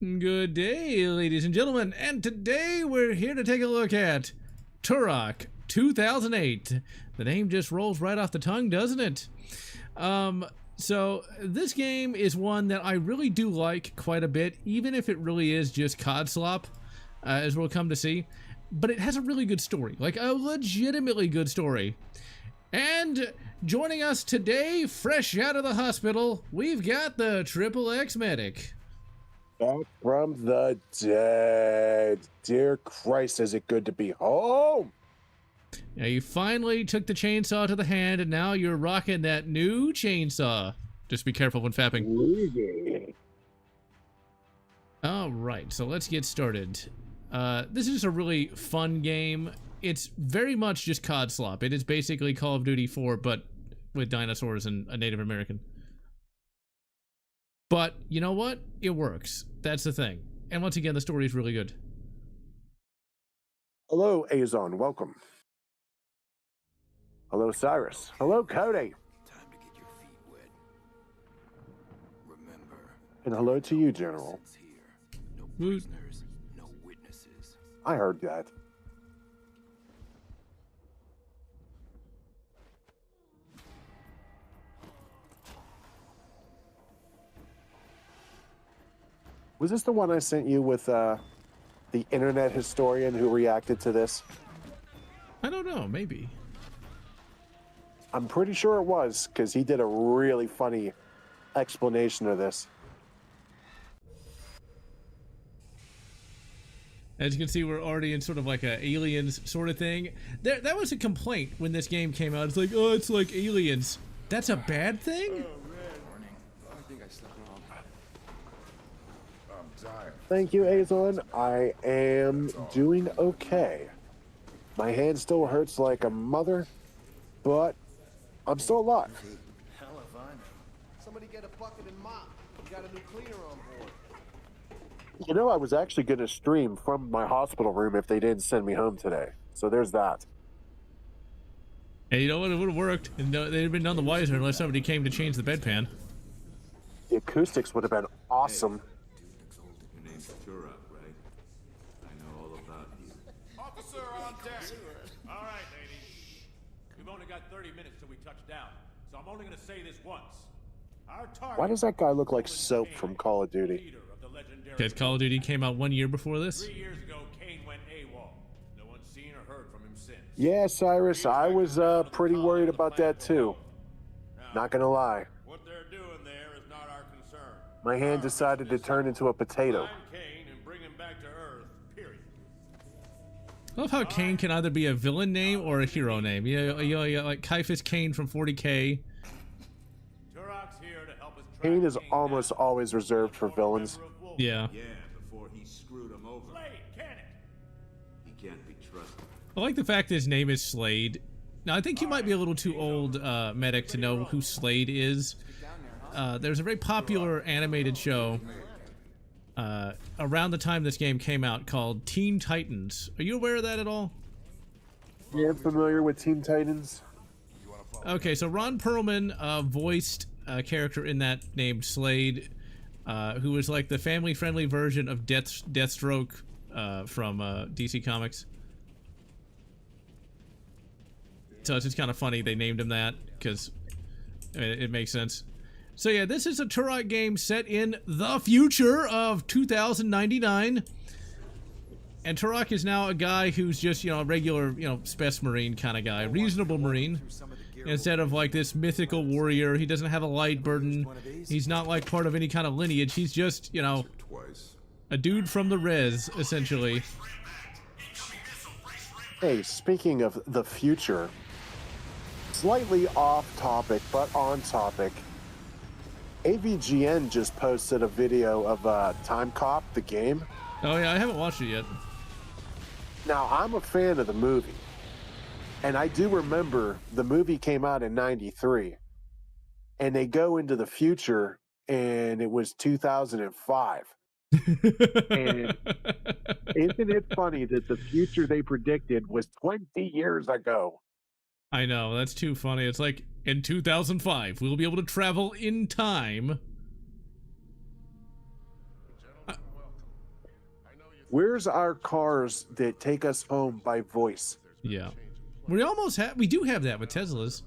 Good day, ladies and gentlemen, and today we're here to take a look at Turok 2008. The name just rolls right off the tongue, doesn't it? So this game is one that I really do like quite a bit, even if it really is just COD slop, as we'll come to see. But it has a really good story, like a legitimately good story. And joining us today, fresh out of the hospital, we've got the XXX medic. Back from the dead. Dear Christ, is it good to be home? Now you finally took the chainsaw to the hand, and now you're rocking that new chainsaw. Just be careful when fapping. All right, so let's get started. This is just a really fun game. It's very much just COD slop. It is basically Call of Duty 4, but with dinosaurs and a Native American. But you know what? It works. That's the thing. And once again, the story is really good. Hello, Azon. Welcome. Hello, Cyrus. Hello, Cody. Time to get your feet wet. Remember. And hello to you, General. Here. No prisoners, no witnesses. I heard that. Was this the one I sent you with the internet historian who reacted to this? I don't know, maybe. I'm pretty sure it was, because he did a really funny explanation of this. As you can see, we're already in sort of like a Aliens sort of thing. That was a complaint when this game came out. It's like, oh, it's like Aliens. That's a bad thing? Thank you, Azon. I am doing okay. My hand still hurts like a mother, but I'm still alive. Hell if I know. Somebody get a bucket and mop. We got a new cleaner on board. You know, I was actually going to stream from my hospital room if they didn't send me home today. So there's that. And you know what? It would have worked. And they'd have been none the wiser unless somebody came to change the bedpan. The acoustics would have been awesome. Your name's Turok, right? I know all about you. Officer on deck. All right, ladies. We've only got 30 minutes till we touch down, so I'm only going to say this once. Our target. Why does that guy look like Soap from Call of Duty? Leader of the legendary. Because Call of Duty came out 1 year before this? 3 years ago, Kane went AWOL. No one's seen or heard from him since. Yeah, Cyrus, I was pretty worried about that too. Not gonna lie. What they're doing there is not our concern. My hand decided to turn into a potato. Find Kane and bring him back to Earth. Period. I love how Kane can either be a villain name or a hero name. You know, like Caiaphas Kane from 40K. Turok's here to help us track Kane is Kane almost down. always reserved for villains. Yeah. Yeah, before he screwed him over. Slade, can it? He can't be trusted. I like the fact that his name is Slade. Now, I think you might be a little too old, medic, to know who Slade is. There's a very popular animated show around the time this game came out called Teen Titans. Are you aware of that at all? Yeah, I'm familiar with Teen Titans. Okay, so Ron Perlman voiced a character in that named Slade, who was like the family-friendly version of Deathstroke from DC Comics. So it's just kind of funny they named him that, because it makes sense. So yeah, this is a Turok game set in the future of 2099. And Turok is now a guy who's just, you know, a regular, you know, Spec Marine kind of guy. Reasonable Marine. Instead of like this mythical warrior. He doesn't have a light burden. He's not like part of any kind of lineage. He's just, you know, a dude from the res, essentially. Hey, speaking of the future, slightly off topic, but on topic, AVGN just posted a video of Time Cop, the game. Oh yeah, I haven't watched it yet. Now, I'm a fan of the movie, and I do remember the movie came out in '93, and they go into the future, and it was 2005. And isn't it funny that the future they predicted was 20 years ago? I know, that's too funny. It's like, in 2005, we'll be able to travel in time. Where's our cars that take us home by voice? Yeah. We almost have, we do have that with Teslas.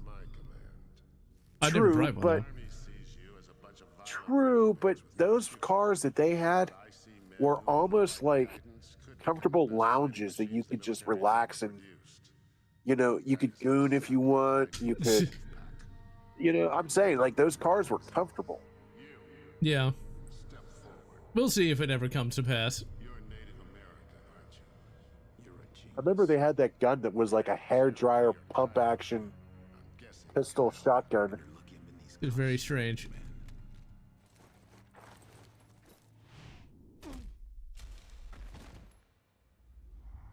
I never True, drive one. but though. true, but those cars that they had were almost like comfortable lounges that you could just relax and, you know, you could goon if you want. You could, you know, I'm saying like those cars were comfortable. Yeah. We'll see if it ever comes to pass. I remember they had that gun that was like a hairdryer pump action pistol shotgun. It's very strange.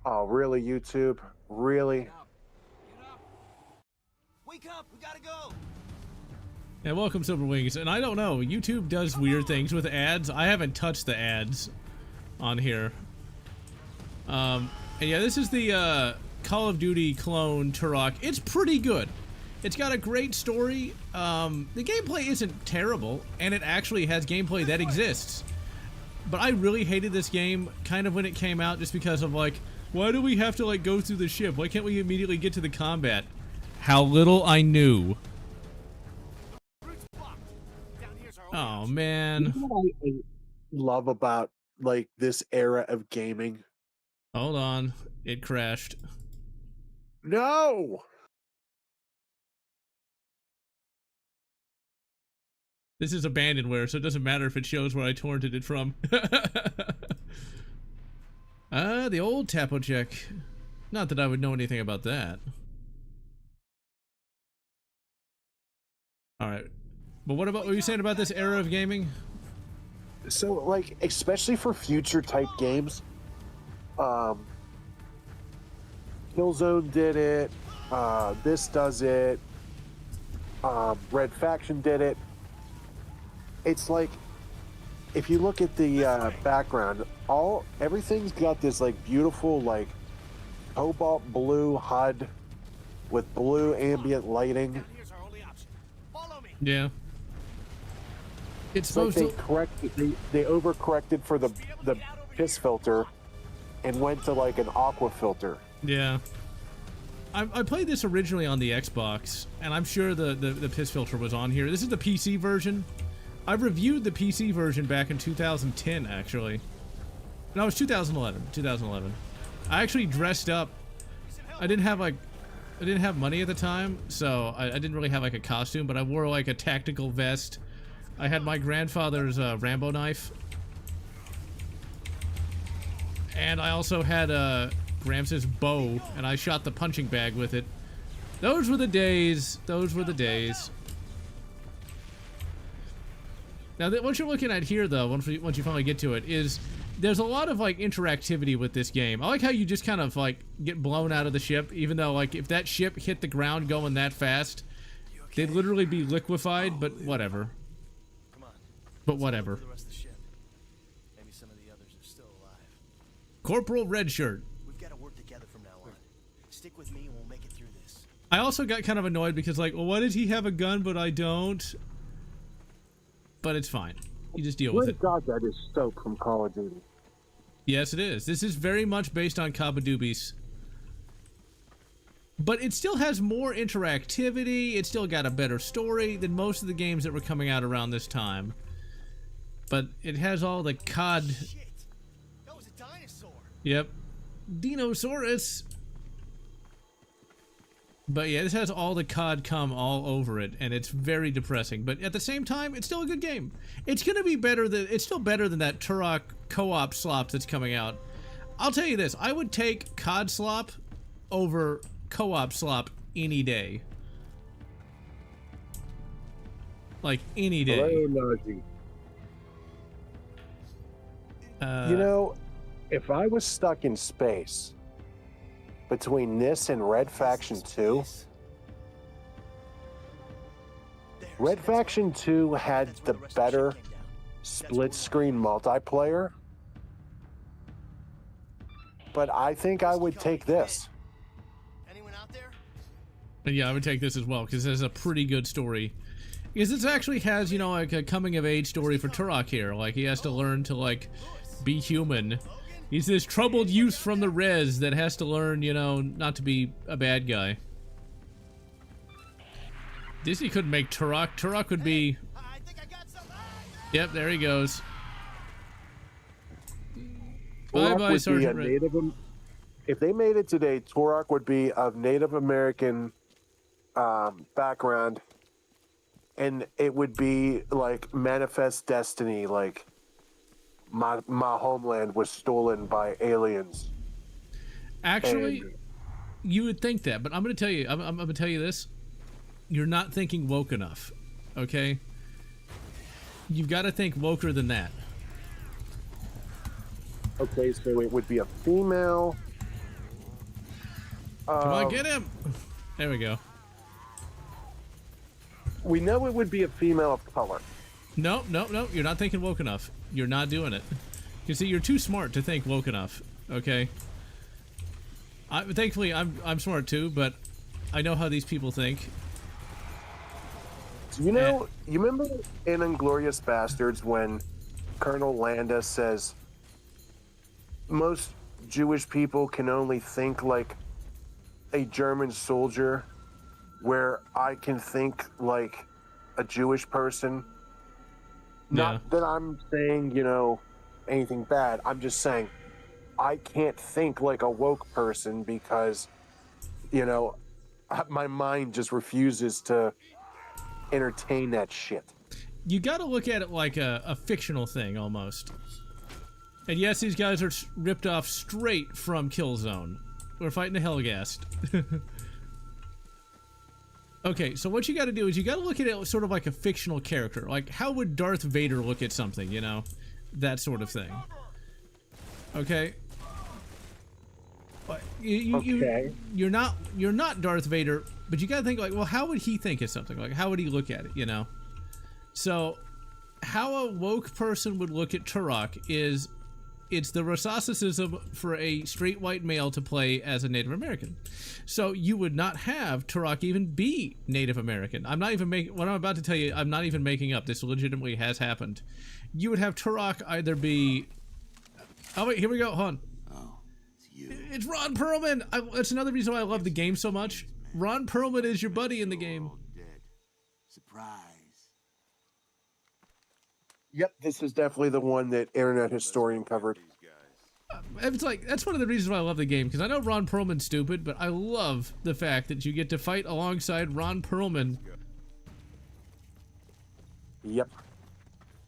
Oh, really, YouTube? Really? Wake up! We gotta go! Yeah, welcome Silver Wings. And I don't know, YouTube does weird things with ads. I haven't touched the ads on here. And yeah, this is the Call of Duty clone Turok. It's pretty good. It's got a great story. The gameplay isn't terrible, and it actually has gameplay that exists. But I really hated this game kind of when it came out just because of like, why do we have to like go through the ship? Why can't we immediately get to the combat? How little I knew. Oh man. You know what I love about like this era of gaming? Hold on. It crashed. No! This is abandonware, so it doesn't matter if it shows where I torrented it from. The old Tapo check. Not that I would know anything about that. Alright. But what about what were you saying about this era of gaming? So, like, especially for future type games, Killzone did it, this does it, Red Faction did it. It's like, if you look at the background, everything's got this like beautiful like cobalt blue HUD with blue ambient lighting. Yeah. It's It's like supposed they overcorrected for the piss filter and went to like an aqua filter. Yeah. I played this originally on the Xbox, and I'm sure the piss filter was on here. This is the PC version. I reviewed the PC version back in 2010, actually. No, it was 2011. 2011. I actually dressed up. I didn't have money at the time, so I didn't really have like a costume, but I wore like a tactical vest. I had my grandfather's Rambo knife. And I also had Gramps' bow, and I shot the punching bag with it. Those were the days. Those were the days. Now, what you're looking at here, though, once you finally get to it, is there's a lot of, like, interactivity with this game. I like how you just kind of, like, get blown out of the ship, even though, like, if that ship hit the ground going that fast, they'd literally be liquefied, but whatever. Come on. But whatever. The rest of the ship. Maybe some of the others are still alive. Corporal Redshirt. We've got to work together from now on. Stick with me and we'll make it through this. I also got kind of annoyed because, like, well, why does he have a gun, but I don't? But it's fine. You just deal with it. God, that is Stoke from Call of Duty. Yes, it is. This is very much based on Kabadoobies. But it still has more interactivity. It's still got a better story than most of the games that were coming out around this time. But it has all the COD... Shit! That was a dinosaur! Yep. Dinosaurus! But yeah, this has all the COD cum all over it, and it's very depressing. But at the same time, it's still a good game. It's gonna be better than, it's still better than that Turok co-op slop that's coming out. I'll tell you this, I would take COD slop over co-op slop any day. Like, any day. Hello, Nazi. You know, if I was stuck in space between this and Red Faction 2, Red Faction 2 had the better split-screen multiplayer, but I think I would take this. Anyone out there? Yeah, I would take this as well, because it has a pretty good story. Because this actually has, you know, like a coming-of-age story for Turok here. Like, he has to learn to, like, be human He's this troubled youth from the res that has to learn, you know, not to be a bad guy. Disney couldn't make Turok. Turok would be... Yep, there he goes. Bye-bye, Sergeant Red. If they made it today, Turok would be of Native American background, and it would be like Manifest Destiny, like my homeland was stolen by aliens. Actually, you would think that, but I'm going to tell you, I'm going to tell you this. You're not thinking woke enough, okay? You've got to think woker than that. Okay, so it would be a female. Come on, get him! There we go. We know it would be a female of color. No, you're not thinking woke enough. You're not doing it. You see, you're too smart to think woke enough, okay? Thankfully, I'm smart too, but I know how these people think. You know, you remember in Inglourious Bastards when Colonel Landa says most Jewish people can only think like a German soldier, where I can think like a Jewish person? Not that I'm saying, you know, anything bad. I'm just saying I can't think like a woke person because, you know, my mind just refuses to entertain that shit. You got to look at it like a fictional thing almost. And yes, these guys are ripped off straight from Killzone. We're fighting a Hellgast. Okay, so what you got to do is you got to look at it sort of like a fictional character. Like, how would Darth Vader look at something, you know? That sort of thing. Okay? But you're not Darth Vader, but you got to think like, well, how would he think of something? Like, how would he look at it, you know? So, how a woke person would look at Turok is it's the Rosacicism for a straight white male to play as a Native American. So you would not have Turok even be Native American. I'm not even making what I'm about to tell you. I'm not even making up. This legitimately has happened. You would have Turok either be. Oh wait, here we go. Hold on. Oh, it's you. It's Ron Perlman. That's another reason why I love the game so much. Ron Perlman is your buddy in the game. Dead. Surprise. Yep, this is definitely the one that Internet Historian covered. It's like, that's one of the reasons why I love the game, because I know Ron Perlman's stupid, but I love the fact that you get to fight alongside Ron Perlman. Yep.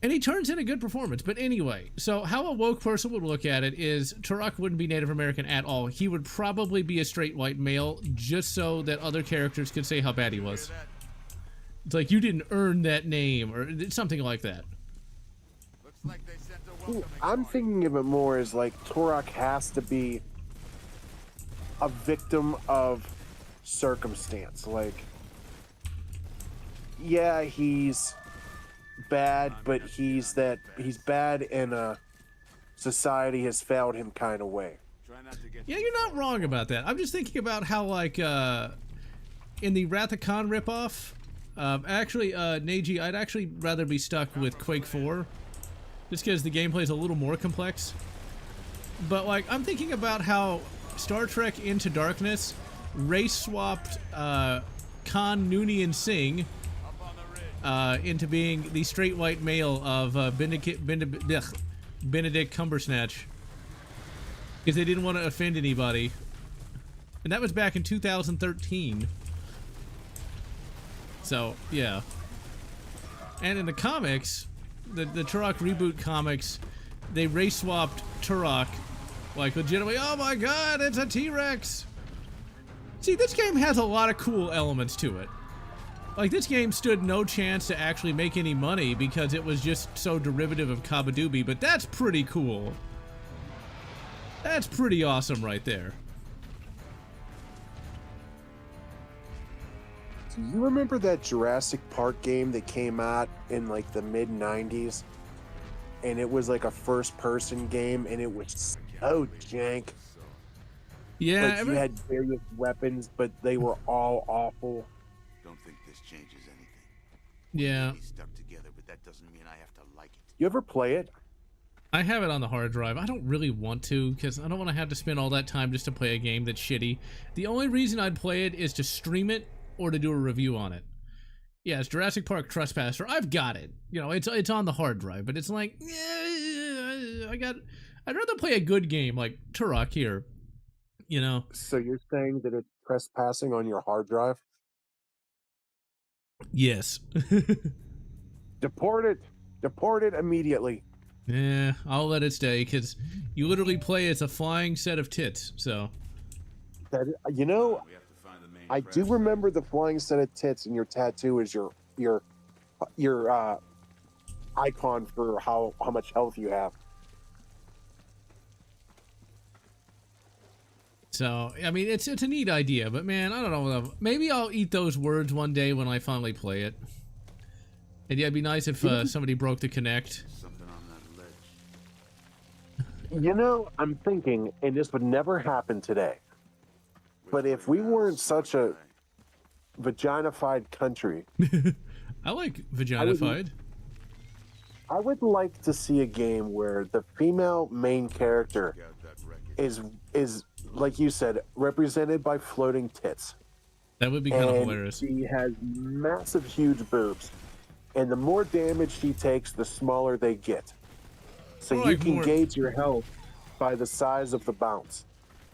And he turns in a good performance. But anyway, so how a woke person would look at it is Turok wouldn't be Native American at all. He would probably be a straight white male, just so that other characters could say how bad he was. It's like, you didn't earn that name, or something like that. Like they sent a welcoming I'm party. thinking of it more as like Turok has to be a victim of circumstance. Like, yeah, he's bad, but he's bad in a society has failed him kind of way. Try not to get Yeah, you're not wrong about that. I'm just thinking about how, like, in the Wrath of Khan ripoff, actually, Neji, I'd actually rather be stuck with Quake 4. Just because the gameplay is a little more complex. But, like, I'm thinking about how Star Trek Into Darkness race-swapped Khan Noonien Singh into being the straight white male of Benedict Cumbersnatch. Because they didn't want to offend anybody. And that was back in 2013. So, yeah. And in the comics... The Turok reboot comics, they race swapped Turok, like legitimately. Oh my God, it's a T-Rex! See, this game has a lot of cool elements to it. Like, this game stood no chance to actually make any money because it was just so derivative of Kabadoobie, but that's pretty cool. That's pretty awesome right there. Do you remember that Jurassic Park game that came out in like the mid 90s? And it was like a first person game and it was so jank. Yeah, Like you had various weapons, but they were all awful. Don't think this changes anything. yeah. We stuck together, but that doesn't mean I have to like it. You ever play it? I have it on the hard drive. I don't really want to because I don't want to have to spend all that time just to play a game that's shitty. The only reason I'd play it is to stream it or to do a review on it. Yeah, it's Jurassic Park Trespasser. I've got it. You know, it's on the hard drive, but it's like, I'd rather play a good game like Turok here. You know. So you're saying that it's trespassing on your hard drive? Yes. Deport it. Deport it immediately. Yeah, I'll let it stay because you literally play as a flying set of tits. So. That, you know, We have to find the main I do press. remember the flying set of tits, and your tattoo is your icon for how much health you have. So, I mean, it's a neat idea, but man, I don't know. Maybe I'll eat those words one day when I finally play it. And yeah, it'd be nice if somebody broke the Connect. Something on that ledge. You know, I'm thinking, and this would never happen today, but if we weren't such a vaginified country, I like vaginified. I would like to see a game where the female main character Got that record. is like you said, represented by floating tits. That would be kind of And hilarious. she has massive, huge boobs. And the more damage she takes, the smaller they get. So Or you like can more- gauge your health by the size of the bounce.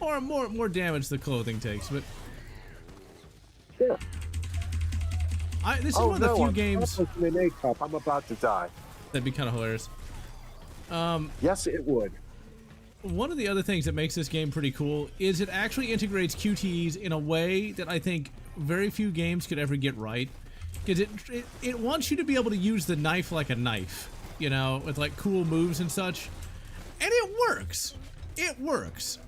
Or more damage the clothing takes, but Yeah. this is one of the few games I'm in a cup. I'm about to die. that'd be kind of hilarious. Yes, it would. One of the other things that makes this game pretty cool is it actually integrates QTEs in a way that I think very few games could ever get right. Because it wants you to be able to use the knife like a knife, you know, with like cool moves and such. And it works. It works.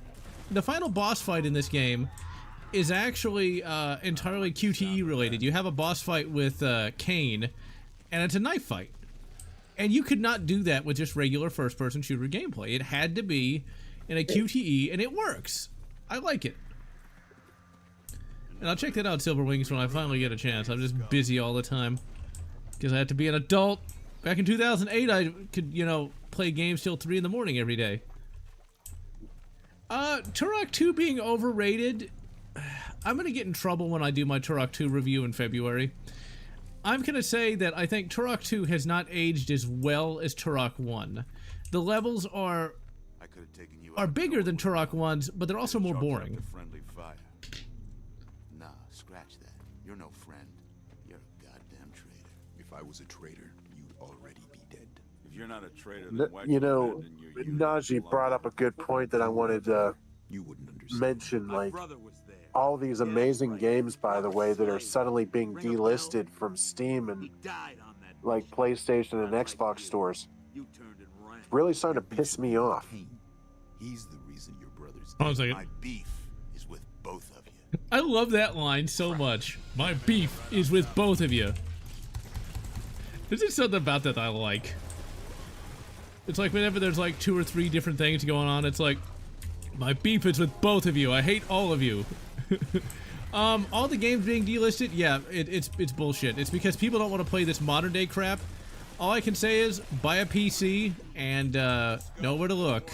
The final boss fight in this game is actually entirely QTE related. You have a boss fight with Kane, and it's a knife fight. And you could not do that with just regular first-person shooter gameplay. It had to be in a QTE, and it works. I like it. And I'll check that out, Silver Wings, when I finally get a chance. I'm just busy all the time because I have to be an adult. Back in 2008, I could, you know, play games till 3 in the morning every day. Turok 2 being overrated. I'm going to get in trouble when I do my Turok 2 review in February. I'm going to say that I think Turok 2 has not aged as well as Turok 1. The levels are I could have taken you out bigger than nowhere. Turok 1's, but they're also more Charge up boring. the friendly fire. Nah, scratch that. You're no friend. You're a goddamn traitor. If I was a traitor, you'd already be dead. If you're not a traitor, then why You know, Najee brought up a good point that I wanted to You wouldn't understand. mention. Like, all these amazing games, by the way, that are suddenly being delisted from Steam and like PlayStation and Xbox stores. It's really starting to piss me off. He's the reason your brother's Hold on a second. My beef is with both of you. I love that line so much. My beef is with both of you. There's just something about that I like. It's like whenever there's like 2 or 3 different things going on, it's like, my beef is with both of you. I hate all of you. All the games being delisted, yeah, it's bullshit. It's because people don't want to play this modern day crap. All I can say is buy a PC and know where to look.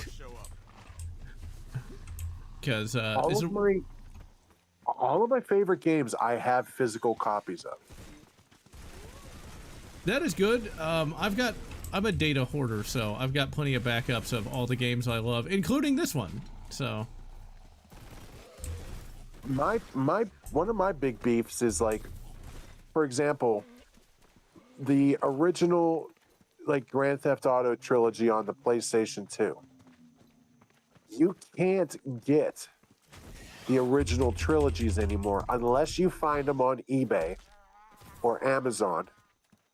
Because all of my favorite games, I have physical copies of. that is good. I'm a data hoarder, so I've got plenty of backups of all the games I love, including this one. So One of my big beefs is like, for example, the original like Grand Theft Auto trilogy on the PlayStation 2. You can't get the original trilogies anymore unless you find them on eBay or Amazon,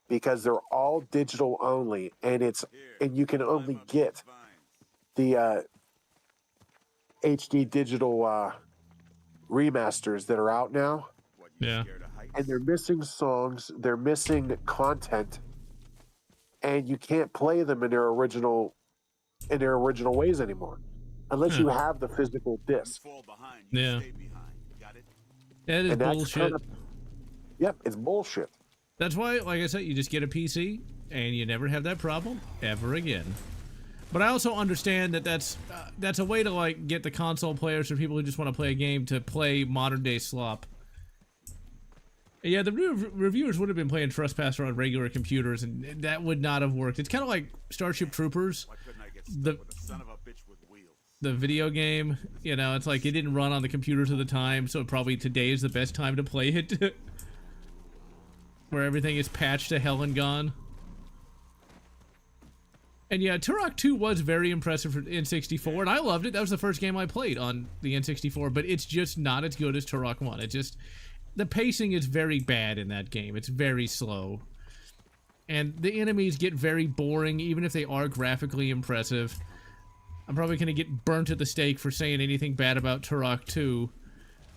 because they're all digital only, and you can only get the HD digital remasters that are out now. yeah. And they're missing songs, they're missing content, and you can't play them in their original ways anymore unless you have the physical disc. Fall behind. Yeah. Stay behind. Got it? That is And that's bullshit. yep, it's bullshit. That's why, like I said, you just get a PC and you never have that problem ever again. But I also understand that that's a way to like get the console players or people who just want to play a game to play modern day slop. Yeah, the reviewers would have been playing Trespasser on regular computers, and that would not have worked. It's kind of like Starship Troopers, the video game. You know, it's like it didn't run on the computers at the time, so probably today is the best time to play it. Where everything is patched to hell and gone. And yeah, Turok 2 was very impressive for N64, and I loved it. That was the first game I played on the N64, but it's just not as good as Turok 1. It just... The pacing is very bad in that game. It's very slow. And the enemies get very boring, even if they are graphically impressive. I'm probably going to get burnt at the stake for saying anything bad about Turok 2.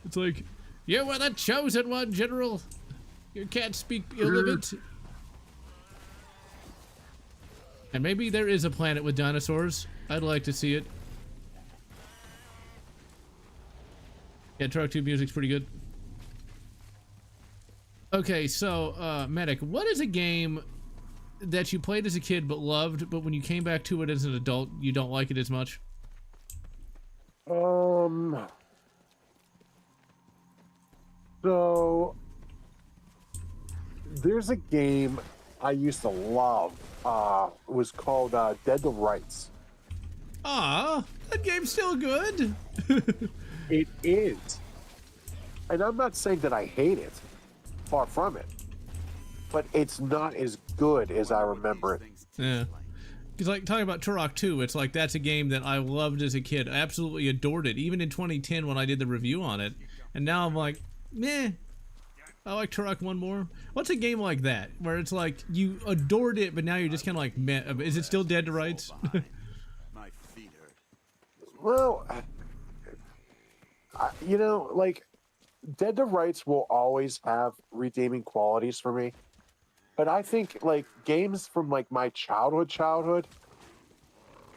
It's like, you were the chosen one, General. You can't speak ill of it. And maybe there is a planet with dinosaurs. I'd like to see it. Yeah, Turok 2 music's pretty good. Okay, so, Medic, what is a game that you played as a kid but loved, but when you came back to it as an adult, you don't like it as much? So, there's a game I used to love. It was called Dead to Rights. Ah, that game's still good. It is. And I'm not saying that I hate it. Far from it. But it's not as good as I remember it. Yeah. Because like talking about Turok 2, it's like that's a game that I loved as a kid. I absolutely adored it. Even in 2010 when I did the review on it. And now I'm like, meh. I like Turok 1 more. What's a game like that? Where it's like, you adored it, but now you're just kind of like, meh. Is it still Dead to Rights? My feet hurt. Well, you know, like, Dead to Rights will always have redeeming qualities for me. But I think, like, games from, like, my childhood,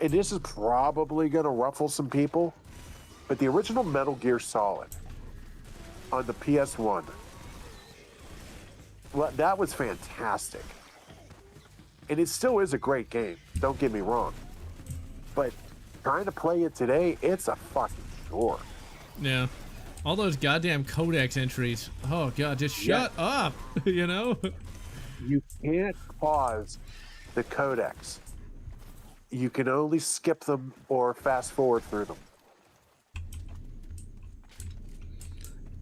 and this is probably going to ruffle some people, but the original Metal Gear Solid on the PS1, well, that was fantastic. And it still is a great game, don't get me wrong. But trying to play it today, it's a fucking chore. Yeah. All those goddamn codex entries. Oh god, just shut up, you know? You can't pause the codex. You can only skip them or fast forward through them.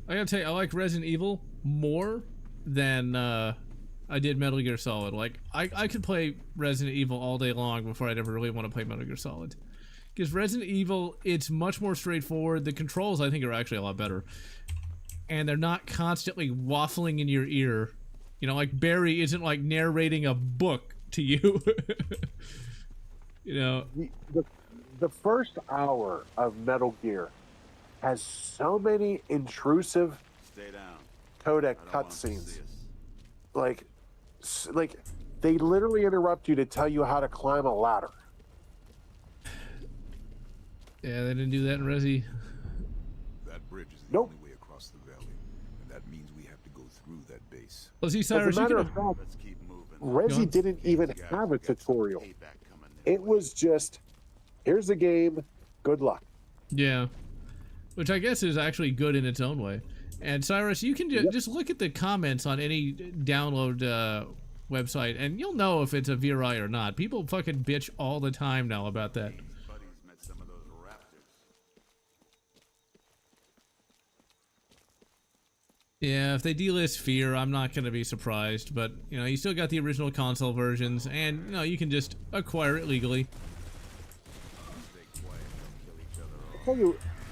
I gotta tell you, I like Resident Evil more than I did Metal Gear Solid. Like, I could play Resident Evil all day long before I'd ever really want to play Metal Gear Solid. Because Resident Evil, it's much more straightforward. The controls, I think, are actually a lot better. And they're not constantly waffling in your ear. You know, like Barry isn't like narrating a book to you. You know. The first hour of Metal Gear has so many intrusive codec cutscenes. Like they literally interrupt you to tell you how to climb a ladder. Yeah, they didn't do that in Resi. That bridge is the only way across the valley, and that means we have to go through that base. Well, see, Cyrus, As a matter of you fact, Let's keep moving. Resi didn't even have a tutorial. It was just, here's the game, good luck. yeah, which I guess is actually good in its own way. And Cyrus, you can just look at the comments on any download website, and you'll know if it's a VRI or not. People fucking bitch all the time now about that. Buddies met some of those raptors. Yeah, if they delist Fear, I'm not going to be surprised. But, you know, you still got the original console versions, and, you know, you can just acquire it legally.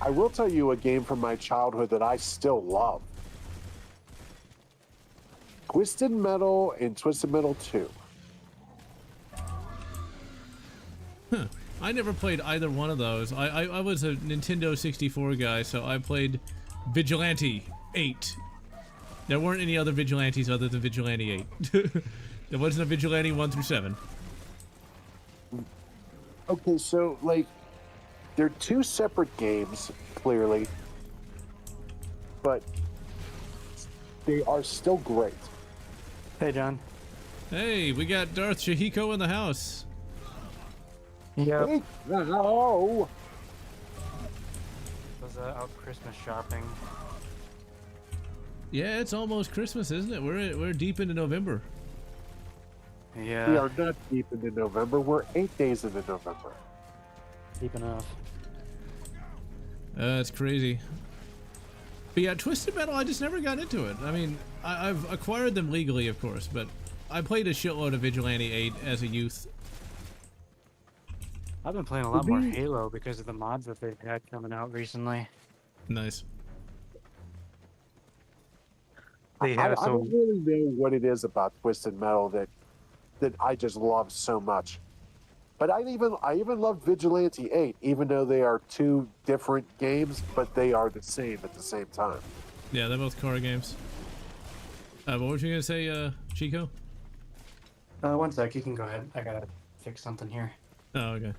I will tell you a game from my childhood that I still love. Twisted Metal and Twisted Metal 2. Huh. I never played either one of those. I was a Nintendo 64 guy, so I played Vigilante 8. There weren't any other Vigilantes other than Vigilante 8. There wasn't a Vigilante 1 through 7. Okay, so, like, they're two separate games, clearly, but they are still great. Hey, John. Hey, we got Darth Shahiko in the house. Yep. Hey, no. Was out Christmas shopping. Yeah, it's almost Christmas, isn't it? We're deep into November. Yeah. We are not deep into November. We're 8 days into November. Deep enough. It's crazy. But yeah, Twisted Metal, I just never got into it. I mean, I've acquired them legally, of course, but I played a shitload of Vigilante 8 as a youth. I've been playing a lot more Halo because of the mods that they've had coming out recently. Nice. They I have don't really know what it is about Twisted Metal that I just love so much. But I even love Vigilante 8, even though they are two different games, but they are the same at the same time. Yeah, they're both car games. What were you gonna say, Chico? 1 sec, you can go ahead. I gotta fix something here. Oh, okay.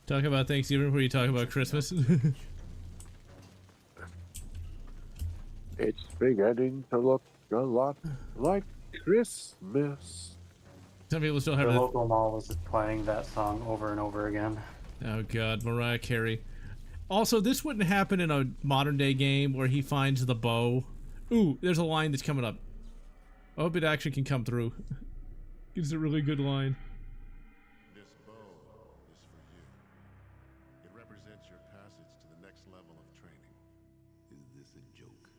Talk about Thanksgiving before you talk about Christmas. It's beginning to look a lot like Christmas. Some people still have The that. local mall was just playing that song over and over again. Oh god, Mariah Carey. Also, this wouldn't happen in a modern day game where he finds the bow. Ooh, there's a line that's coming up. I hope it actually can come through. It's a really good line. This bow is for you. It represents your passage to the next level of training. Is this a joke?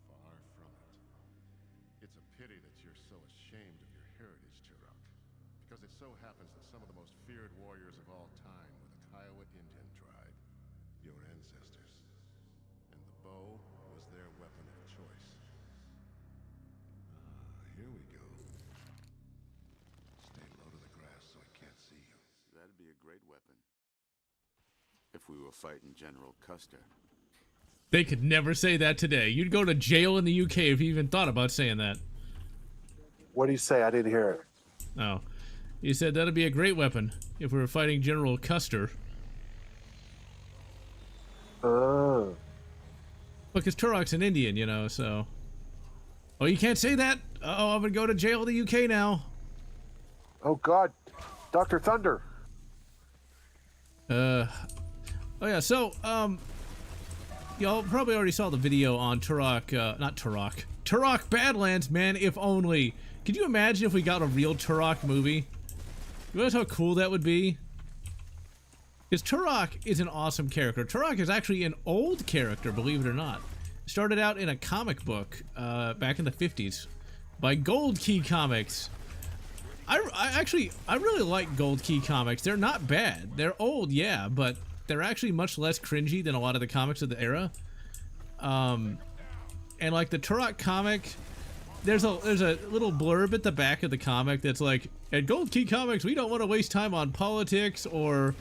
Far from it. It's a pity that you're so ashamed of your heritage, Turok. Because it so happens that some of the most feared warriors of all time were the Kiowa Indian tribe, your ancestors. And the bow was their weapon of choice. Here we go. Stay low to the grass so I can't see you. That'd be a great weapon. If we were fighting General Custer. They could never say that today. You'd go to jail in the UK if you even thought about saying that. What do you say? I didn't hear it. Oh. You said that'd be a great weapon if we were fighting General Custer. Oh. Because Turok's an Indian, you know, so... Oh, you can't say that? Uh-oh, I'm gonna go to jail in the UK now. Oh God, Dr. Thunder. Oh yeah, so, y'all probably already saw the video on Turok, not Turok. Turok Badlands, man, if only. Could you imagine if we got a real Turok movie? You realize how cool that would be? Because Turok is an awesome character. Turok is actually an old character, believe it or not. Started out in a comic book, back in the 50s by Gold Key Comics. I really like Gold Key Comics. They're not bad. They're old, yeah, but they're actually much less cringy than a lot of the comics of the era. And like the Turok comic, there's a little blurb at the back of the comic that's like, at Gold Key Comics, we don't want to waste time on politics or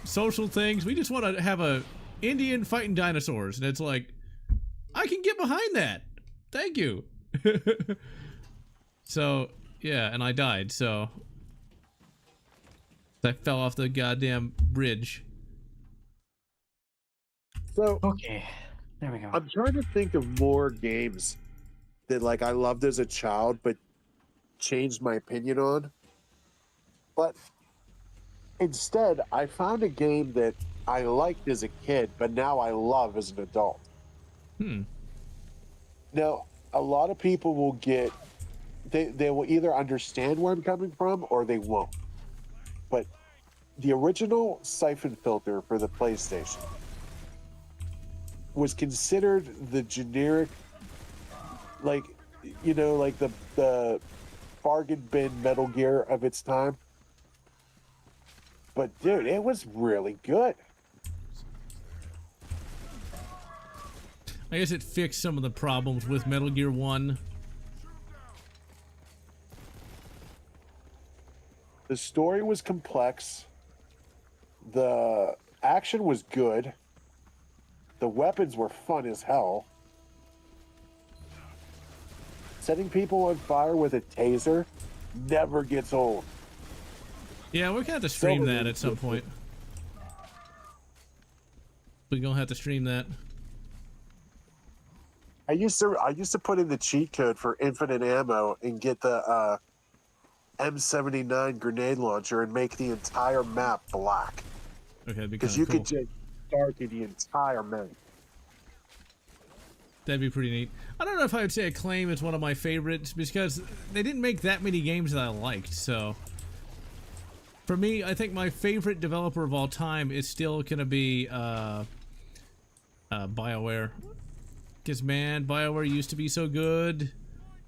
social things. We just want to have a Indian fighting dinosaurs. And it's like, I can get behind that. Thank you. So, yeah, and I died, so I fell off the goddamn bridge. So Okay, there we go. I'm trying to think of more games that like I loved as a child, but changed my opinion on. But instead, I found a game that I liked as a kid, but now I love as an adult. Now, a lot of people will get, they will either understand where I'm coming from or they won't. But the original siphon filter for the PlayStation was considered the generic, like, you know, like the bargain bin Metal Gear of its time. But dude, it was really good. I guess it fixed some of the problems with Metal Gear 1. The story was complex. The action was good. The weapons were fun as hell. Setting people on fire with a taser never gets old. Yeah, we're gonna have to stream that at some point. We're gonna have to stream that. I used to put in the cheat code for infinite ammo and get the M79 grenade launcher and make the entire map black. Okay, that'd be Because kind you of cool. could just darken the entire map. That'd be pretty neat. I don't know if I would say Acclaim is one of my favorites because they didn't make that many games that I liked. So for me, I think my favorite developer of all time is still gonna be BioWare. Because man, BioWare used to be so good.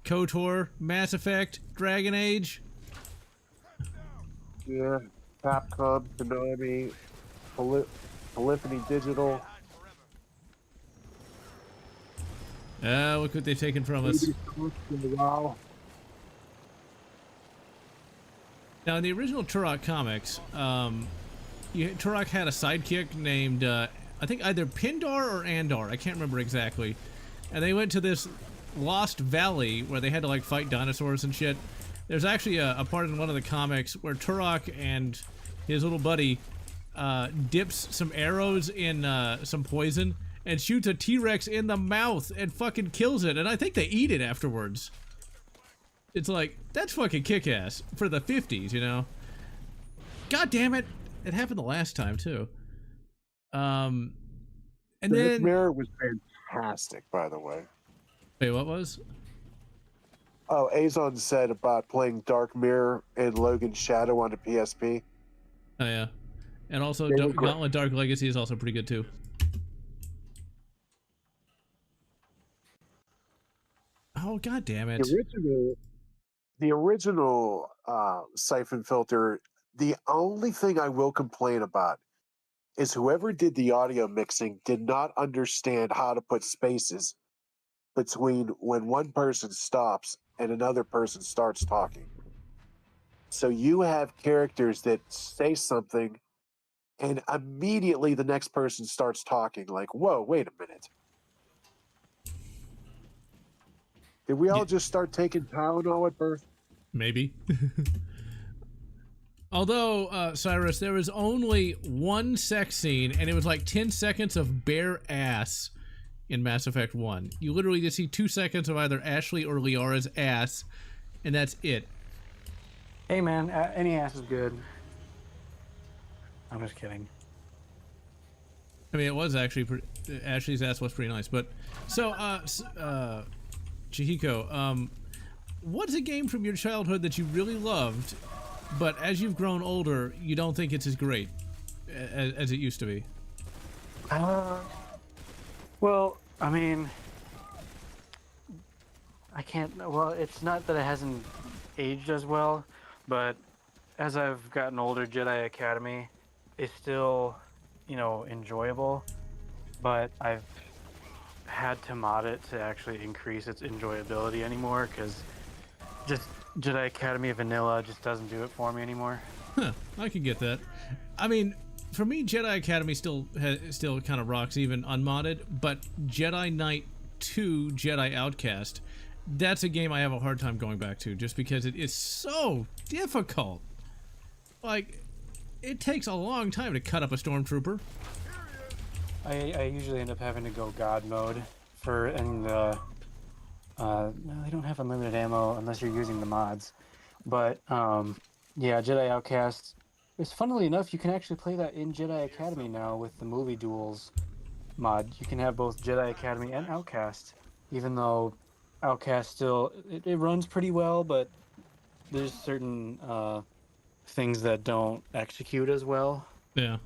KOTOR, Mass Effect, Dragon Age. Yeah, Capcom, Konami, Polyphony Digital. Look what they've taken from us. Wow. Now, in the original Turok comics, Turok had a sidekick named, I think either Pindar or Andar. I can't remember exactly. And they went to this lost valley where they had to, like, fight dinosaurs and shit. There's actually a part in one of the comics where Turok and his little buddy dips some arrows in some poison and shoots a T-Rex in the mouth and fucking kills it. And I think they eat it afterwards. It's like, that's fucking kick-ass for the 50s, you know? God damn it. It happened the last time, too. And then... Mirror was fantastic, by the way. Wait, what was? Oh, Azon said about playing Dark Mirror and Logan's Shadow on the PSP. Oh, yeah. And also, They were great. Gauntlet Dark Legacy is also pretty good, too. Oh, god damn it. The original Siphon Filter, the only thing I will complain about is whoever did the audio mixing did not understand how to put spaces between when one person stops and another person starts talking. So you have characters that say something and immediately the next person starts talking like, whoa, wait a minute. Did we all just start taking Tylenol at birth? Maybe. Although, Cyrus, there was only one sex scene, and it was like 10 seconds of bare ass in Mass Effect 1. You literally just see 2 seconds of either Ashley or Liara's ass, and that's it. Hey man, any ass is good. I'm just kidding. I mean, it was actually Ashley's ass was pretty nice, but so Chihiko, what's a game from your childhood that you really loved, but as you've grown older, you don't think it's as great as it used to be? Well, I mean, I can't. Well, it's not that it hasn't aged as well, but as I've gotten older, Jedi Academy is still, you know, enjoyable, but I've had to mod it to actually increase its enjoyability anymore, because just Jedi Academy vanilla just doesn't do it for me anymore. Huh, I can get that. I mean, for me, Jedi Academy still kind of rocks even unmodded, but Jedi Knight 2 Jedi Outcast, that's a game I have a hard time going back to just because it is so difficult. Like, it takes a long time to cut up a stormtrooper. I usually end up having to go God mode for, and no, they don't have unlimited ammo unless you're using the mods. But yeah, Jedi Outcast. It's funnily enough, you can actually play that in Jedi Academy now with the movie duels mod. You can have both Jedi Academy and Outcast, even though Outcast still it runs pretty well, but there's certain things that don't execute as well. Yeah.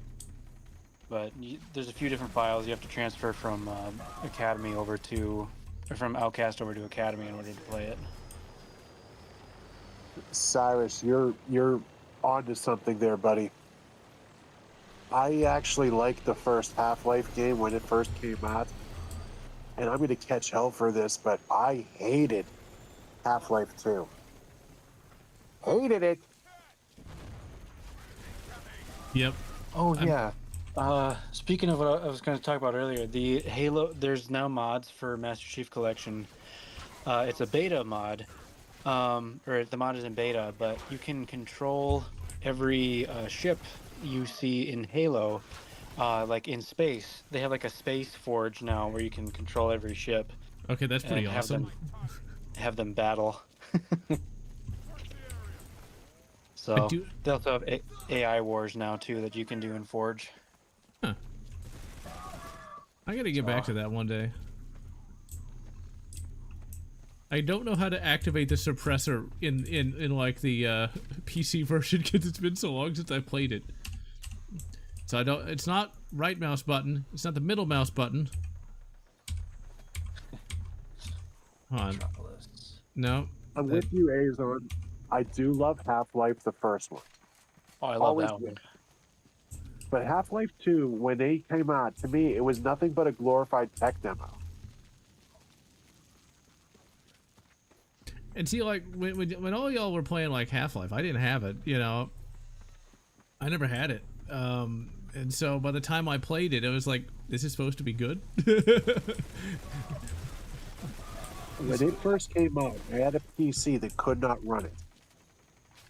But there's a few different files you have to transfer from Academy over to, or from Outcast over to Academy in order to play it. Cyrus, you're onto something there, buddy. I actually liked the first Half-Life game when it first came out, and I'm going to catch hell for this, but I hated Half-Life 2. Hated it. Yep. Oh yeah. Speaking of what I was going to talk about earlier, the Halo, there's now mods for Master Chief Collection. It's a beta mod, or the mod is in beta, but you can control every ship you see in Halo, like in space. They have like a space forge now where you can control every ship. Okay, that's pretty and awesome. Have them battle. So do- they also have AI wars now too that you can do in Forge. Huh. I gotta get back to that one day. I don't know how to activate the suppressor in like the PC version because it's been so long since I played it. So I don't. It's not right mouse button. It's not the middle mouse button. Hold on. No. I'm with you, Azon. I do love Half-Life, the first one. Oh, I love Always that one. did. But Half-Life 2, when they came out, to me, it was nothing but a glorified tech demo. And see, like when all y'all were playing like Half-Life, I didn't have it. You know, I never had it. And so by the time I played it, it was like, this is supposed to be good. When it first came out, I had a PC that could not run it.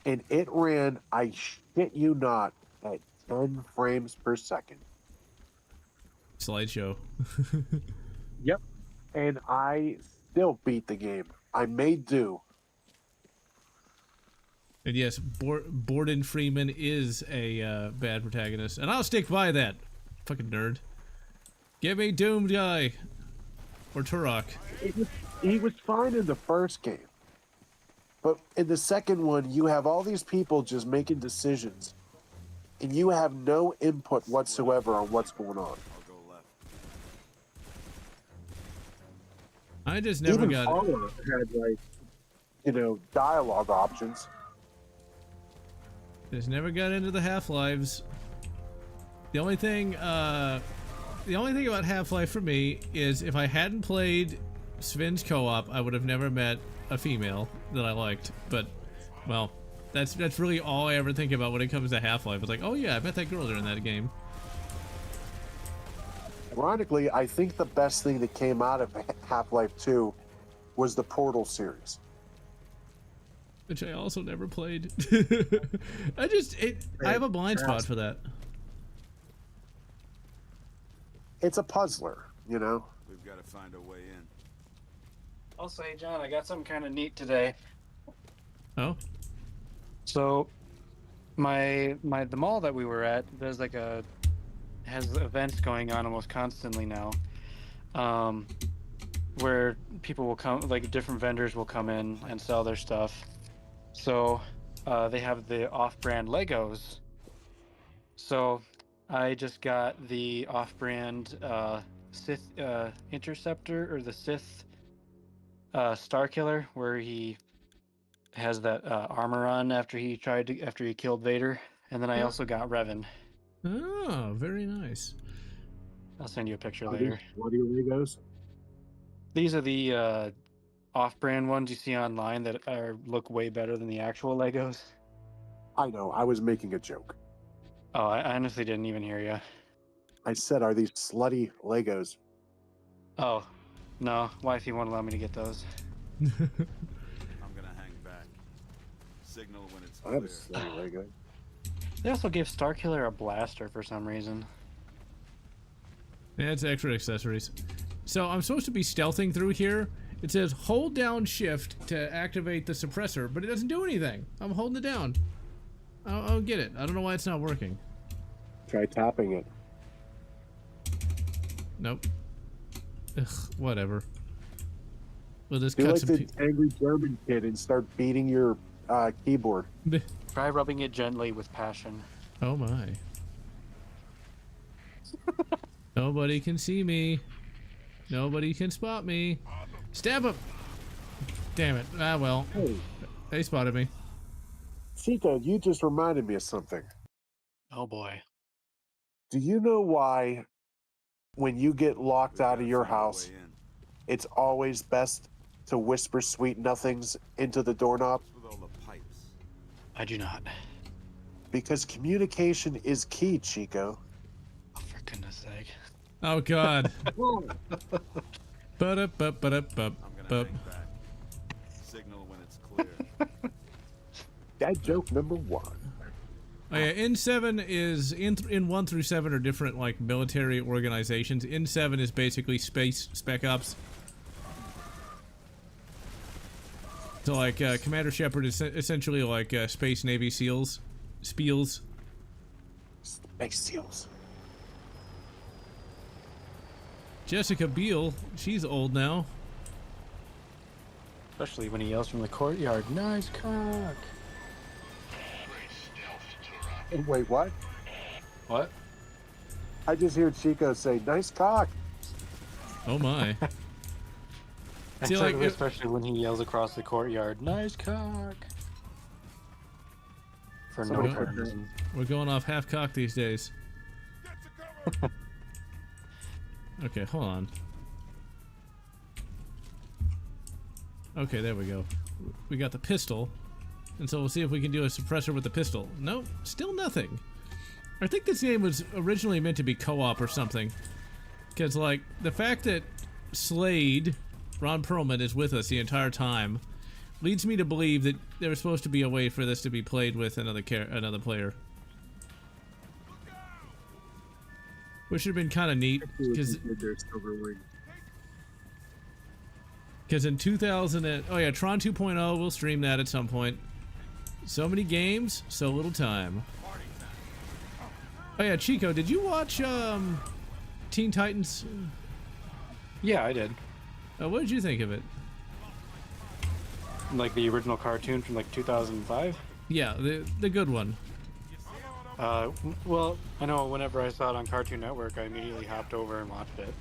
And it ran, I shit you not, at 10 frames per second. Slideshow. Yep. And I still beat the game. I made do. And yes, Borden Freeman is a bad protagonist, and I'll stick by that. Fucking nerd. Give me Doomed Guy or Turok. He was fine in the first game. But in the second one, you have all these people just making decisions, and you have no input whatsoever on what's going on. I'll go left. I just never Even got it. Fallout had, like, you know, dialogue options. Just never got into the Half-Lives. The only thing about Half-Life for me is if I hadn't played Sven's co-op, I would have never met a female that I liked. But, well, that's really all I ever think about when it comes to Half-Life. It's like, oh yeah, I met that girl during that game. Ironically, I think the best thing that came out of Half-Life 2 was the Portal series. Which I also never played. I have a blind spot for that. It's a puzzler, you know? We've got to find a way in. Also, hey John, I got something kind of neat today. Oh? So, the mall that we were at, there's like has events going on almost constantly now, where people will come, like different vendors will come in and sell their stuff. So, they have the off-brand Legos. So, I just got the off-brand Sith Interceptor, or the Sith Star Killer, where he has that armor on after he killed Vader, and then I also got Revan. Oh, very nice. I'll send you a picture What later. are your Legos? These are the off-brand ones you see online that look way better than the actual Legos. I know, I was making a joke. Oh, I honestly didn't even hear you. I said, are these slutty Legos? Oh, no, wifey won't allow me to get those. I'm gonna hang back. Signal when it's I have a clear. slutty Lego. They also gave Starkiller a blaster for some reason. Yeah, it's extra accessories. So I'm supposed to be stealthing through here. It says hold down shift to activate the suppressor, but it doesn't do anything. I'm holding it down. I don't get it. I don't know why it's not working. Try tapping it. Nope. Ugh, whatever. We'll just Do cut like some the angry German kid and start beating your keyboard. Try rubbing it gently with passion. Oh my. Nobody can see me. Nobody can spot me. Stab him! Damn it. Ah, well. Hey, They spotted me. Chico, you just reminded me of something. Oh boy. Do you know why when you get locked out of your house, it's always best to whisper sweet nothings into the doorknob? With all the pipes. I do not. Because communication is key, Chico. Oh, for goodness sake. Oh god. Ba-da-ba-ba-da-ba-ba. I'm gonna hang back. Signal when it's clear. Dad joke number 1. Oh yeah, N7 is in 1 through 7 are different like military organizations. N7 is basically space spec ops. So like Commander Shepard is essentially like Space Navy SEALs, Spiels. Space SEAls. Jessica Biel, she's old now. Especially when he yells from the courtyard, "Nice cock!" Wait, what? What? I just hear Chico say, "Nice cock." Oh my. See, Like, like, especially when he yells across the courtyard, "Nice cock!" For no Somebody apparent reason. we're going off half cock these days. Okay, hold on. Okay, there we go. We got the pistol. And so we'll see if we can do a suppressor with the pistol. Nope, still nothing. I think this game was originally meant to be co-op or something. Because, like, the fact that Slade, Ron Perlman, is with us the entire time leads me to believe that there was supposed to be a way for this to be played with another player. Which would have been kind of neat. Because in 2000 oh yeah, Tron 2.0, we'll stream that at some point. So many games, so little time. Oh yeah, Chico, did you watch Teen Titans? Yeah, I did. What did you think of it? Like the original cartoon from like 2005. Yeah, the good one. Well, I know whenever I saw it on Cartoon Network, I immediately hopped over and watched it.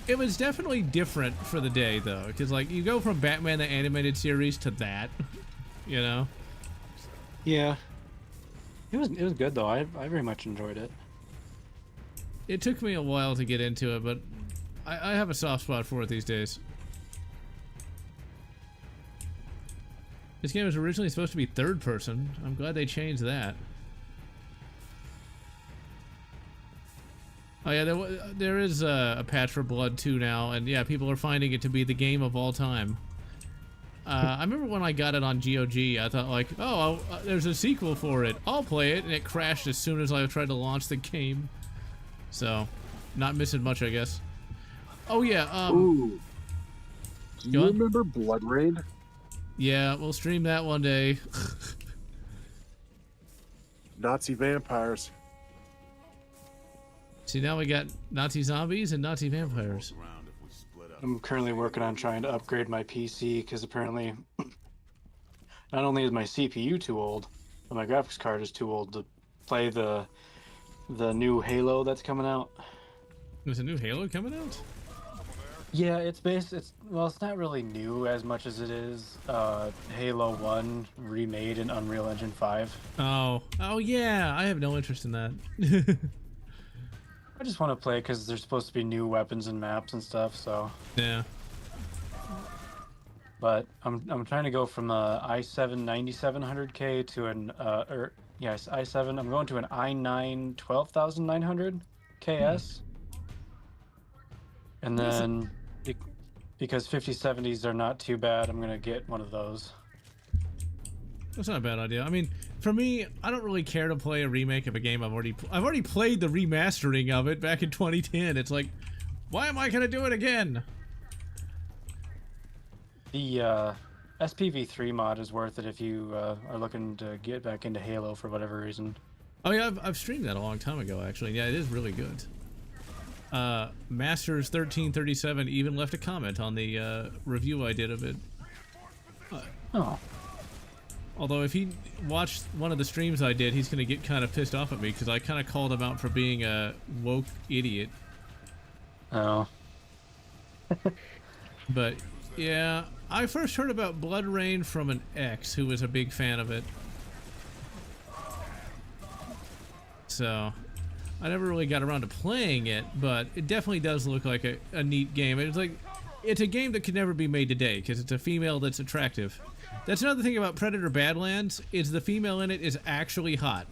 It was definitely different for the day though, because like you go from Batman the Animated Series to that, you know. Yeah. It was good though. I very much enjoyed it. It took me a while to get into it, but I have a soft spot for it these days. This game was originally supposed to be third person. I'm glad they changed that. Oh yeah, there is a patch for Blood 2 now, and yeah, people are finding it to be the game of all time. I remember when I got it on GOG, I thought like, oh, there's a sequel for it. I'll play it, and it crashed as soon as I tried to launch the game. So, not missing much, I guess. Oh yeah, Ooh. Do you remember Blood Raid? Yeah, we'll stream that one day. Nazi vampires. See, now we got Nazi zombies and Nazi vampires. I'm currently working on trying to upgrade my PC because apparently not only is my CPU too old, but my graphics card is too old to play the new Halo that's coming out. There's a new Halo coming out? Yeah, it's not really new as much as it is Halo 1 remade in Unreal Engine 5. Oh yeah, I have no interest in that. I just want to play because there's supposed to be new weapons and maps and stuff, so. Yeah. But I'm trying to go from a i7 9700K to an i7. I'm going to an i9 12900 KS. And then because 5070s are not too bad, I'm gonna get one of those. That's not a bad idea. I mean, for me, I don't really care to play a remake of a game I've already played the remastering of it back in 2010. It's like, why am I gonna do it again? The SPV3 mod is worth it if you are looking to get back into Halo for whatever reason. Oh yeah, I've streamed that a long time ago actually. Yeah, it is really good. Masters 1337 even left a comment on the review I did of it. Oh. Although if he watched one of the streams I did, he's gonna get kind of pissed off at me because I kind of called him out for being a woke idiot. Oh. But yeah, I first heard about Blood Rain from an ex who was a big fan of it. So I never really got around to playing it, but it definitely does look like a neat game. It's a game that could never be made today because it's a female that's attractive. That's another thing about Predator Badlands, is the female in it is actually hot.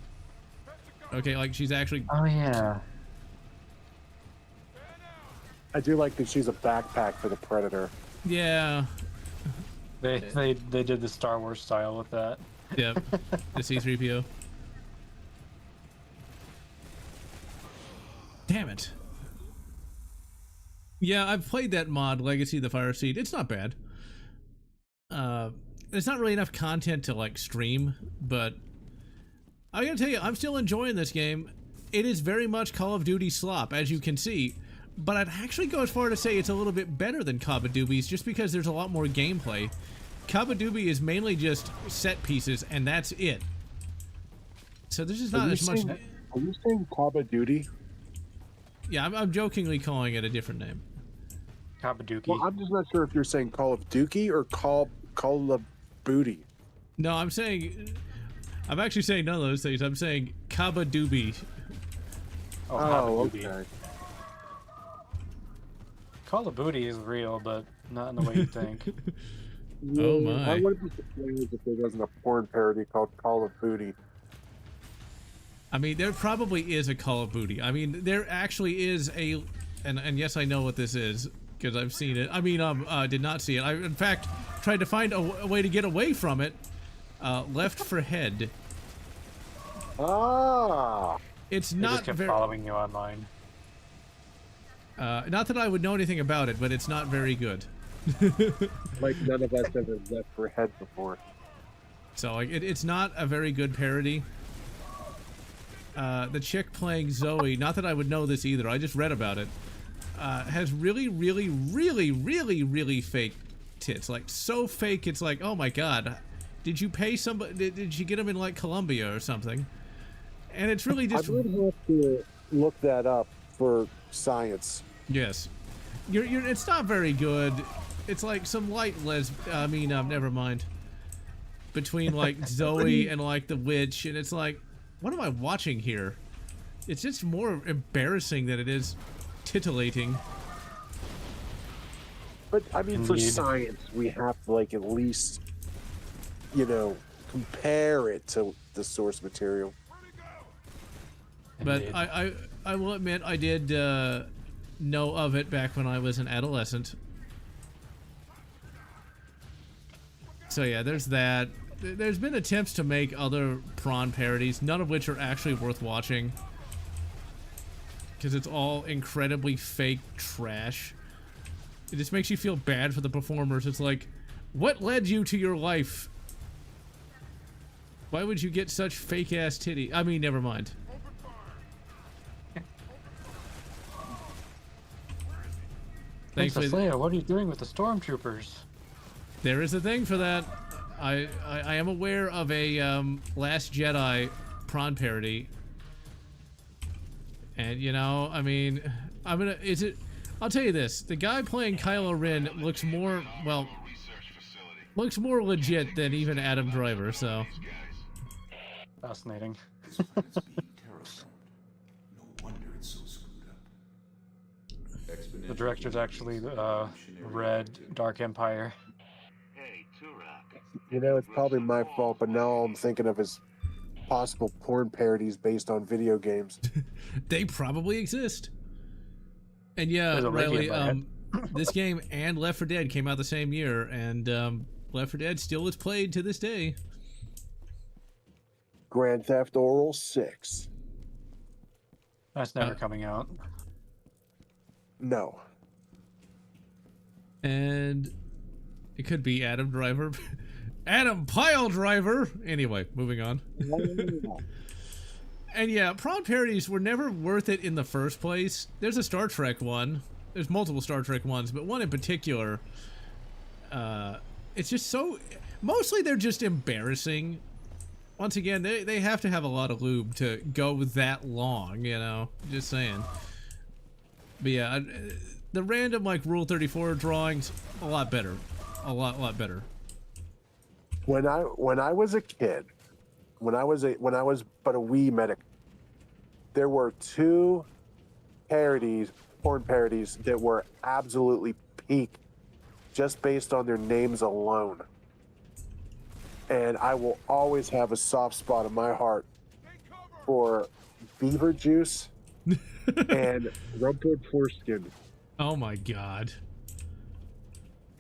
Okay, like she's actually... Oh yeah. I do like that she's a backpack for the Predator. Yeah. They did the Star Wars style with that. Yep. The C-3PO. Damn it. Yeah, I've played that mod, Legacy of the Fire Seed. It's not bad. there's not really enough content to like stream, but I gotta tell you, I'm still enjoying this game. It is very much Call of Duty slop, as you can see, but I'd actually go as far to say it's a little bit better than Call of Duty's just because there's a lot more gameplay. Call of Duty is mainly just set pieces, and that's it. So there's just not as much. Are you saying Call of Duty? Yeah, I'm jokingly calling it a different name. Kabaduki. Well, I'm just not sure if you're saying Call of Duty or Call of Booty. No, I'm actually saying none of those things. I'm saying Kabadoobie. Oh, Kabaduki. okay. Call of Booty is real, but not in the way you think. Oh my. I wouldn't be surprised if there wasn't a porn parody called Call of Booty. I mean, there probably is a Call of Duty. I mean, there actually is a, and yes, I know what this is because I've seen it. I mean, did not see it. I, in fact, tried to find a way to get away from it. Left for Head. Ah. It's They not just kept very. following you online. Not that I would know anything about it, but it's not very good. Like none of us have Left for Head before. So like, it's not a very good parody. The chick playing Zoe, not that I would know this either, I just read about it, has really, really, really, really, really fake tits. Like, so fake, it's like, oh my god, did you pay somebody, did you get them in, like, Colombia or something? And it's really just... I would have to look that up for science. Yes. It's not very good. It's like some light never mind. Between, like, Zoe and, like, the witch, and it's like, what am I watching here? It's just more embarrassing than it is titillating. But, I mean, for Indeed. science, we have to, like, at least, you know, compare it to the source material. But Indeed. I will admit I did know of it back when I was an adolescent. So yeah, there's that. There's been attempts to make other prawn parodies, none of which are actually worth watching. Because it's all incredibly fake trash. It just makes you feel bad for the performers. It's like, what led you to your life? Why would you get such fake-ass titty? I mean, never mind. Princess Thankfully, Leia, what are you doing with the stormtroopers? there is a thing for that. I am aware of a Last Jedi prawn parody, and you know, I mean, I'll tell you this: the guy playing Kylo Ren looks more legit than even Adam Driver. So Fascinating. This planet's being terraformed. No wonder it's so screwed up. The director's actually Red Dark Empire. Hey, Turok. You know, it's probably my fault, but now all I'm thinking of is possible porn parodies based on video games. they probably exist. And yeah, There's a lady Riley, in my head. this game and Left 4 Dead came out the same year, and Left 4 Dead still is played to this day. Grand Theft Auto 6. That's never coming out. No. And it could be Adam Driver. Adam Pile Driver! Anyway, moving on. And yeah, prawn parodies were never worth it in the first place. There's a Star Trek one. There's multiple Star Trek ones, but one in particular, it's just so... Mostly they're just embarrassing. Once again, they have to have a lot of lube to go that long, you know? Just saying. But yeah, the random, like, Rule 34 drawings, a lot better. A lot better. When I was a kid, when I was but a wee medic, there were two porn parodies that were absolutely peak just based on their names alone. And I will always have a soft spot in my heart for Beaver Juice and Rumpled Foreskin. Oh my god.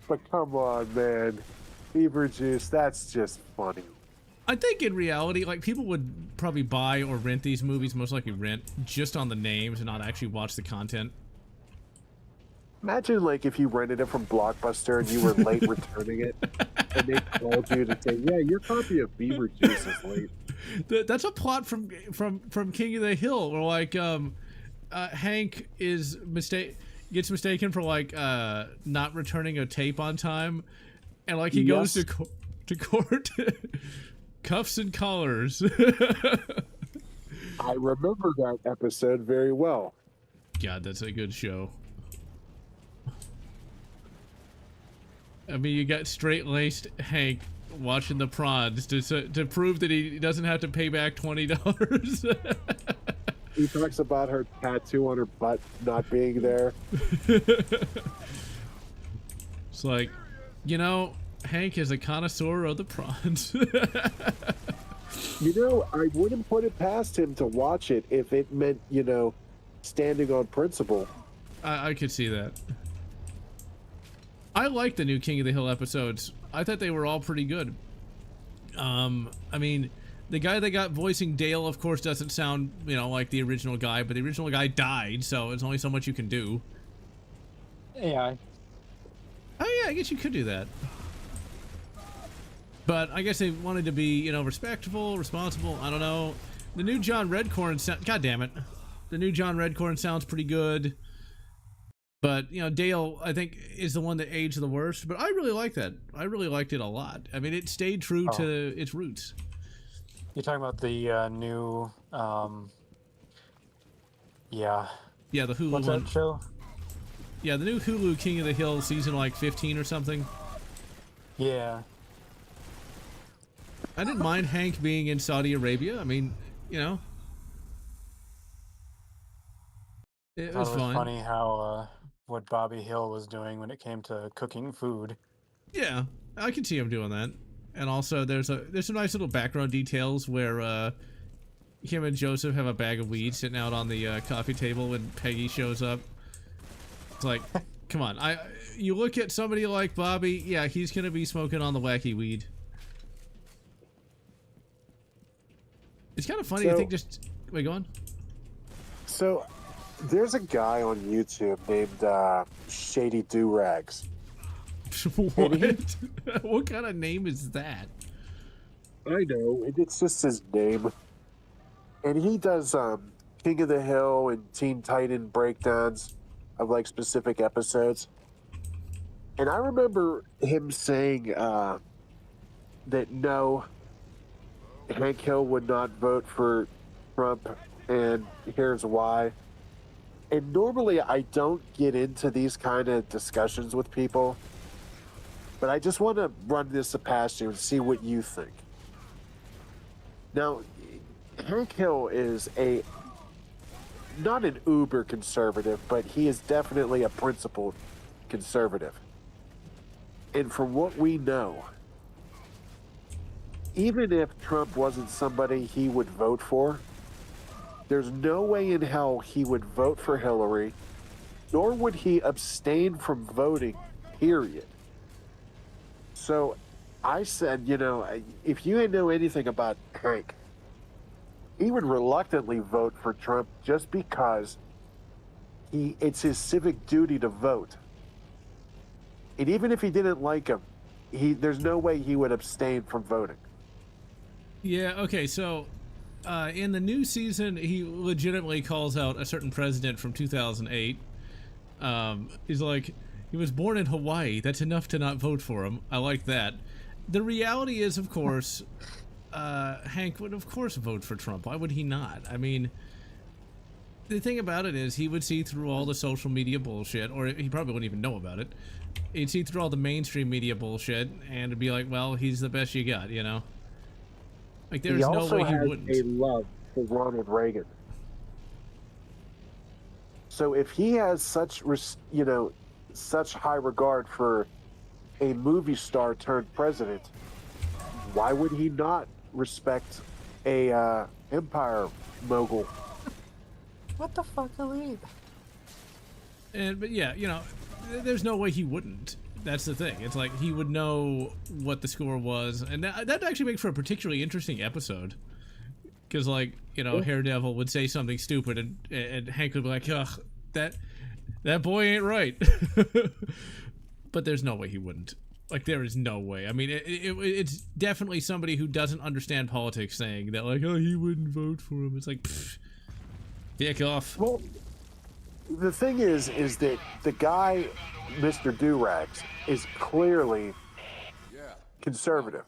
But come on, man. Beaver Juice, that's just funny. I think in reality, like, people would probably buy or rent these movies, most likely rent, just on the names and not actually watch the content. Imagine like if you rented it from Blockbuster and you were late returning it, and they called you to say, "Yeah, your copy of Beaver Juice is late." That's a plot from King of the Hill, where like Hank gets mistaken for like not returning a tape on time, and like he goes to court, cuffs and collars. I remember that episode very well. God, that's a good show. I mean, you got straight-laced Hank watching the prawns to prove that he doesn't have to pay back $20. He talks about her tattoo on her butt not being there. It's like, you know, Hank is a connoisseur of the prawns. You know, I wouldn't put it past him to watch it if it meant, you know, standing on principle. I could see that. I like the new King of the Hill episodes. I thought they were all pretty good. I mean, the guy that got voicing Dale, of course, doesn't sound, you know, like the original guy, but the original guy died, so there's only so much you can do. Yeah. Oh yeah, I guess you could do that. But I guess they wanted to be, you know, respectful, responsible. I don't know. The new John Redcorn God damn it. The new John Redcorn sounds pretty good. But, you know, Dale, I think, is the one that aged the worst. But I really like that. I really liked it a lot. I mean, it stayed true to its roots. You're talking about the new, yeah. Yeah, the Hulu What's one. that show? Yeah, the new Hulu King of the Hill season like 15 or something. Yeah. I didn't mind Hank being in Saudi Arabia. I mean, you know. It was fine. Funny how what Bobby Hill was doing when it came to cooking food. Yeah, I can see him doing that. And also, there's some nice little background details where him and Joseph have a bag of weed sitting out on the coffee table when Peggy shows up. It's like, come on, you look at somebody like Bobby, yeah, he's gonna be smoking on the wacky weed. It's kind of funny. I think wait, go on. So, there's a guy on YouTube named Shady Do-Rags. What? What kind of name is that? I know, it's just his name. And he does King of the Hill and Teen Titan breakdowns of like specific episodes. And I remember him saying that no, Hank Hill would not vote for Trump, and here's why. And normally I don't get into these kind of discussions with people, but I just want to run this past you and see what you think. Now, Hank Hill is not an uber conservative, but he is definitely a principled conservative. And from what we know, even if Trump wasn't somebody he would vote for, there's no way in hell he would vote for Hillary, nor would he abstain from voting, period. So I said, you know, if you know anything about Hank, he would reluctantly vote for Trump just because it's his civic duty to vote. And even if he didn't like him, there's no way he would abstain from voting. Yeah, okay, so in the new season, he legitimately calls out a certain president from 2008. He's like, he was born in Hawaii. That's enough to not vote for him. I like that. The reality is, of course, Hank would, of course, vote for Trump. Why would he not? I mean, the thing about it is he would see through all the social media bullshit, or he probably wouldn't even know about it. He'd see through all the mainstream media bullshit and be like, well, he's the best you got, you know? Like, there's no way he wouldn't. He also has a love for Ronald Reagan. So if he has such, you know, such high regard for a movie star turned president, why would he not respect a empire mogul? What the fuck are we? But yeah, you know, there's no way he wouldn't. That's the thing. It's like he would know what the score was, and that actually makes for a particularly interesting episode. Because, like, you know, Haredevil would say something stupid, and Hank would be like, ugh, That boy ain't right. But there's no way he wouldn't. Like, there is no way. I mean, it's definitely somebody who doesn't understand politics saying that, like, oh, he wouldn't vote for him. It's like, pfft, dick off. Well, the thing is that the guy, Mr. Durags, is clearly conservative.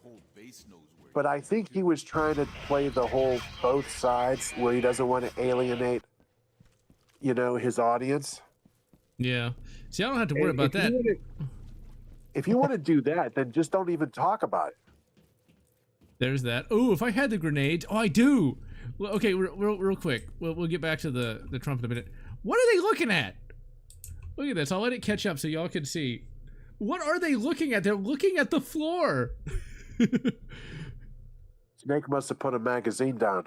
But I think he was trying to play the whole both sides where he doesn't want to alienate, you know, his audience. Yeah. See, I don't have to worry about that. If you want to do that, then just don't even talk about it. There's that. Oh, if I had the grenades. Oh, I do. Well, okay, real quick. We'll get back to the Trump in a minute. What are they looking at? Look at this. I'll let it catch up so y'all can see. What are they looking at? They're looking at the floor. Snake must have put a magazine down.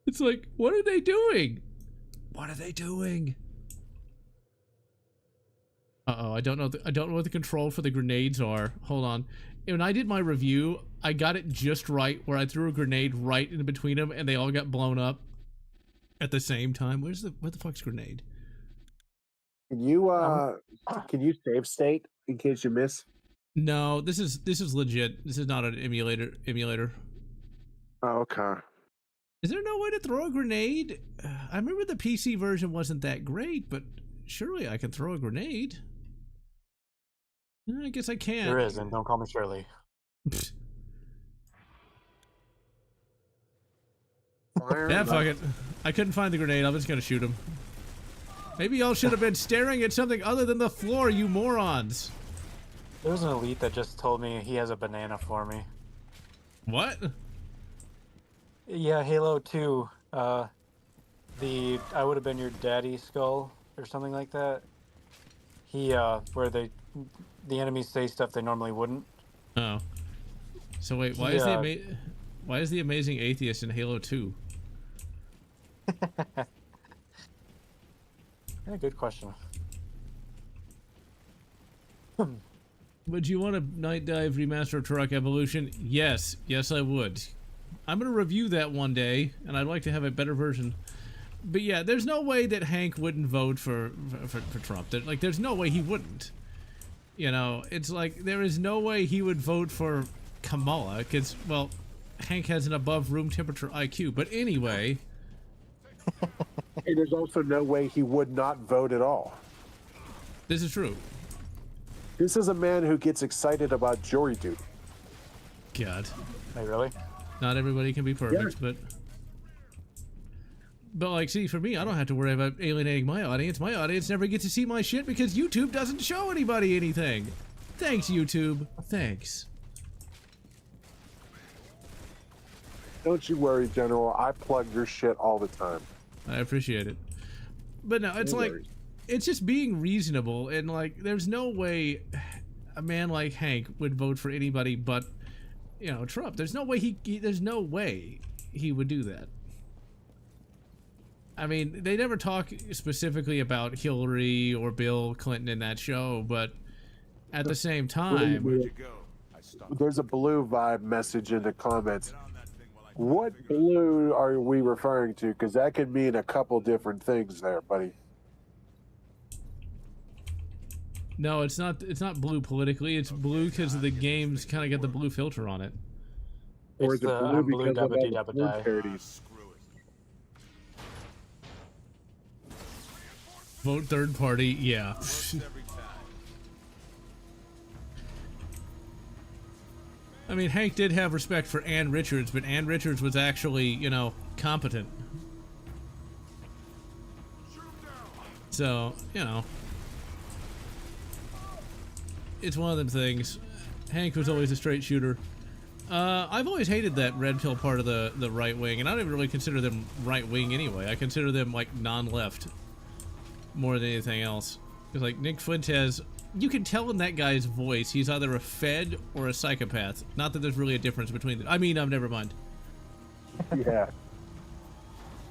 It's like, what are they doing? What are they doing? Uh-oh, I don't know what the control for the grenades are. Hold on. When I did my review, I got it just right where I threw a grenade right in between them and they all got blown up at the same time. Where the fuck's grenade? Can you save state in case you miss? No, this is legit. This is not an emulator. Oh, okay. Is there no way to throw a grenade? I remember the PC version wasn't that great, but surely I can throw a grenade. I guess I can. There is, and don't call me Shirley. Yeah, fuck it. I couldn't find the grenade. I'm just gonna shoot him. Maybe y'all should have been staring at something other than the floor, you morons. There was an elite that just told me he has a banana for me. What? Yeah, Halo 2. I would have been your daddy skull or something like that. Where the enemies say stuff they normally wouldn't. Oh. So wait, why is the amazing atheist in Halo 2? Yeah, good question. Would you want a Night Dive remaster of Turok Evolution? Yes. Yes, I would. I'm going to review that one day, and I'd like to have a better version. But yeah, there's no way that Hank wouldn't vote for Trump. Like, there's no way he wouldn't. You know, it's like, there is no way he would vote for Kamala, because, well, Hank has an above room temperature IQ. But anyway... And there's also no way he would not vote at all. This is true. This is a man who gets excited about jury duty. God. Hey, really? Not everybody can be perfect, Yeah. But like, see, for me, I don't have to worry about alienating my audience. My audience never gets to see my shit because YouTube doesn't show anybody anything. Thanks, YouTube. Thanks. Don't you worry, General. I plug your shit all the time. I appreciate it. But no, it's like, it's just being reasonable, and like, there's no way a man like Hank would vote for anybody but, you know, Trump. There's no way there's no way he would do that. I mean, they never talk specifically about Hillary or Bill Clinton in that show, but at the same time... There's a blue vibe message in the comments. What blue are we referring to? Because that could mean a couple different things there, buddy. No, it's not blue politically. It's blue because the game's kind of got the blue filter on it. Or is it blue because of all the dabba blue die. parodies? Vote third party, yeah. I mean, Hank did have respect for Ann Richards, but Ann Richards was actually, you know, competent. So, you know. It's one of them things. Hank was always a straight shooter. I've always hated that red pill part of the right wing, and I don't even really consider them right wing anyway. I consider them, like, non-left more than anything else. Because, like, Nick Fuentes, you can tell in that guy's voice he's either a Fed or a psychopath. Not that there's really a difference between them. I mean, never mind. Yeah.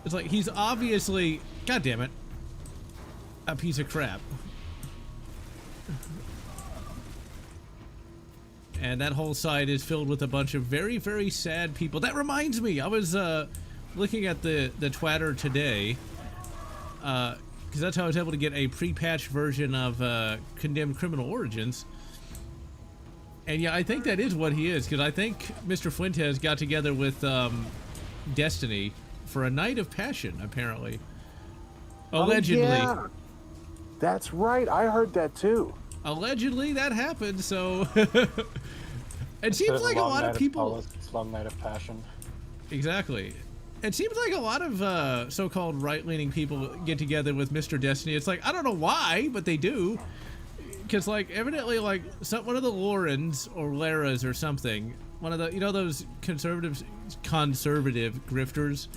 It's like, he's obviously, god damn it, a piece of crap. And that whole side is filled with a bunch of very, very sad people. That reminds me, I was looking at the Twitter today, because that's how I was able to get a pre-patched version of Condemned Criminal Origins. And yeah, I think that is what he is, because I think Mr. Fuentes got together with Destiny for a night of passion, apparently. Allegedly. Oh, yeah. That's right. I heard that too. Allegedly, that happened, so... It seems like a lot of people... It's a long night of passion. Exactly. It seems like a lot of so-called right-leaning people get together with Mr. Destiny. It's like, I don't know why, but they do. Because, like, evidently, like, one of the Laurens or Laras or something, one of the, you know, those conservative grifters,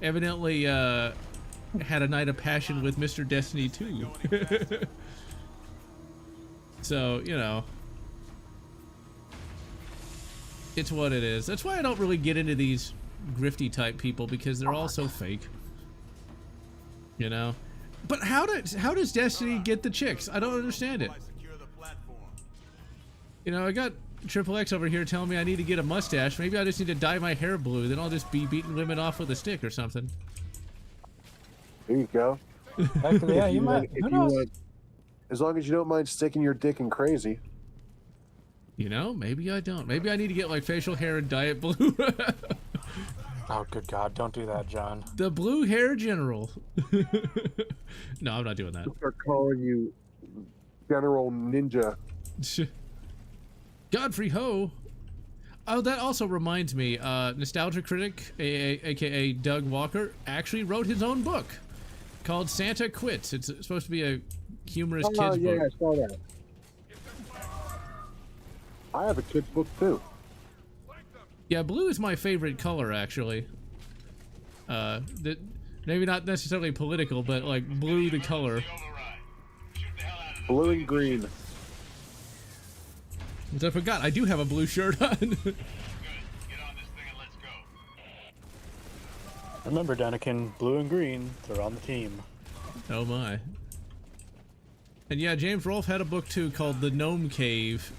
evidently had a night of passion with Mr. Destiny too. So, you know, it's what it is. That's why I don't really get into these grifty type people, because they're all so fake. You know? But how does Destiny get the chicks? I don't understand it. You know, I got Triple X over here telling me I need to get a mustache. Maybe I just need to dye my hair blue. Then I'll just be beating women off with a stick or something. There you go. Actually, yeah, you might. Who knows? As long as you don't mind sticking your dick in crazy. You know, maybe I don't. Maybe I need to get like facial hair and dye it blue. Oh, good God, don't do that, John. The blue hair general. No, I'm not doing that. I'll start calling you General Ninja. Godfrey Ho. Oh, that also reminds me, Nostalgia Critic, aka Doug Walker, actually wrote his own book called Santa Quits. It's supposed to be a humorous kids book. Yeah, I saw that. I have a kid's book too. Yeah, blue is my favorite color, actually. Maybe not necessarily political, but like blue, the color. Blue and green. I forgot, I do have a blue shirt on. Remember, Danikin, blue and green, they're on the team. Oh my. And yeah, James Rolfe had a book too called The Gnome Cave.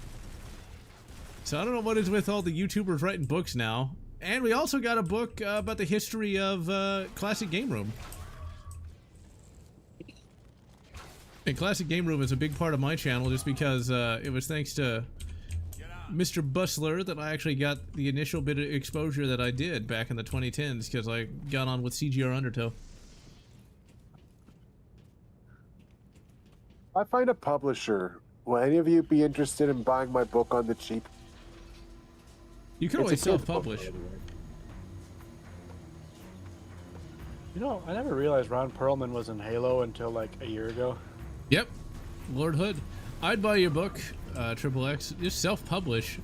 So I don't know what is with all the YouTubers writing books now. And we also got a book about the history of Classic Game Room. And Classic Game Room is a big part of my channel just because it was thanks to Mr. Bustler that I actually got the initial bit of exposure that I did back in the 2010s, because I got on with CGR Undertow. I find a publisher. Will any of you be interested in buying my book on the cheap? You can always self-publish. You know, I never realized Ron Perlman was in Halo until like a year ago. Yep. Lord Hood. I'd buy your book, Triple X. Just self-publish.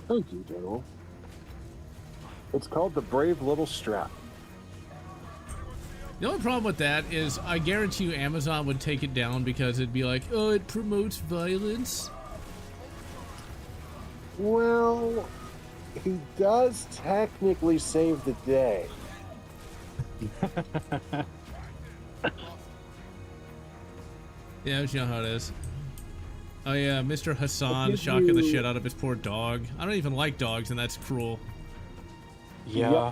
Thank you, General. It's called The Brave Little Strap. The only problem with that is I guarantee you Amazon would take it down because it'd be like, oh, it promotes violence. Well, he does technically save the day. Yeah, you know how it is. Oh yeah, Mr. Hassan shocking the shit out of his poor dog. I don't even like dogs, and that's cruel. Yeah.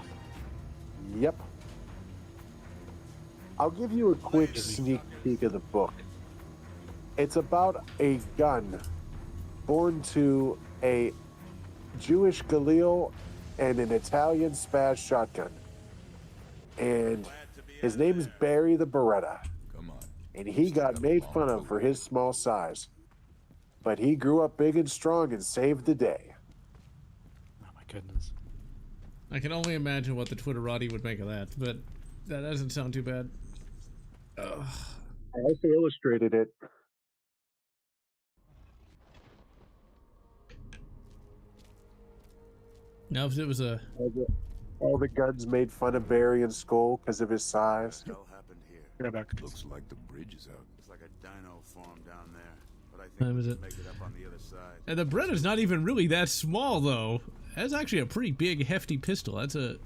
Yep. I'll give you a quick sneak peek of the book. It's about a gun born to a Jewish Galil and an Italian Spaz shotgun. And his name is Barry the Beretta. Come on. And he got made fun of for his small size. But he grew up big and strong and saved the day. Oh my goodness. I can only imagine what the Twitterati would make of that, but that doesn't sound too bad. Ugh. I also illustrated it. Now, if it was a... All the guns made fun of Barry in school because of his size. What happened here? Get back. Looks like the bridge is out. It's like a dino farm down there. But I Time think is we it? can make it up on the other side. And the Beretta's not even really that small, though. That's actually a pretty big, hefty pistol. That's a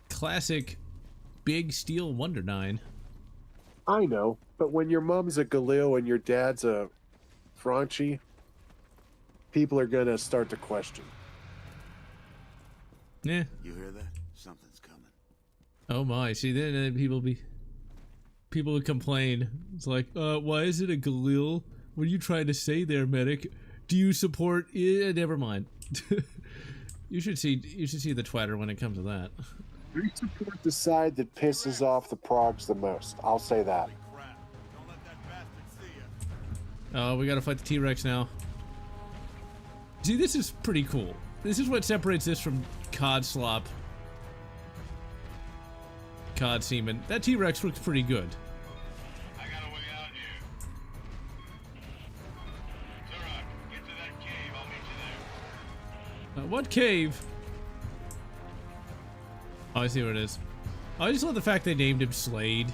classic big steel Wonder 9. I know, but when your mom's a Galil and your dad's a Franchi, people are gonna start to question. Yeah. You hear that? Something's coming. Oh my. See, then people be... people who complain. It's like, why is it a Galil? What are you trying to say there, medic? Do you support? Never mind. You should see the Twitter when it comes to that. We support the side that pisses off the progs the most. I'll say that. Oh, we gotta fight the T-Rex now. See, this is pretty cool. This is what separates this from cod slop. Cod semen. That T-Rex looks pretty good. I got a way out here. Turok, get to that cave. I'll meet you there. What cave? Oh, I see what it is. Oh, I just love the fact they named him Slade.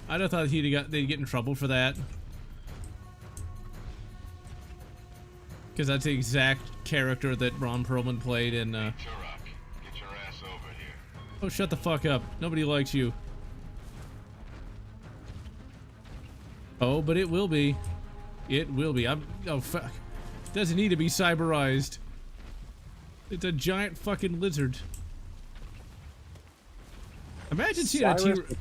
I thought they'd get in trouble for that. Because that's the exact character that Ron Perlman played in, Turok, get your ass over here. Oh, shut the fuck up. Nobody likes you. Oh, but it will be. It will be. Oh, fuck. Doesn't need to be cyberized. It's a giant fucking lizard. Imagine seeing a T-Rex.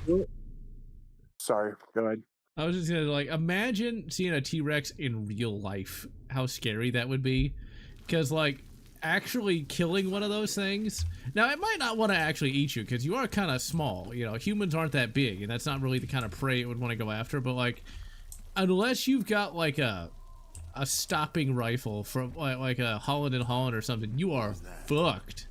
Sorry, go ahead. I was just gonna like imagine seeing a T-Rex in real life. How scary that would be, because like actually killing one of those things. Now it might not want to actually eat you because you are kind of small. You know, humans aren't that big, and that's not really the kind of prey it would want to go after. But like, unless you've got like a stopping rifle from like a Holland and Holland or something, you are fucked.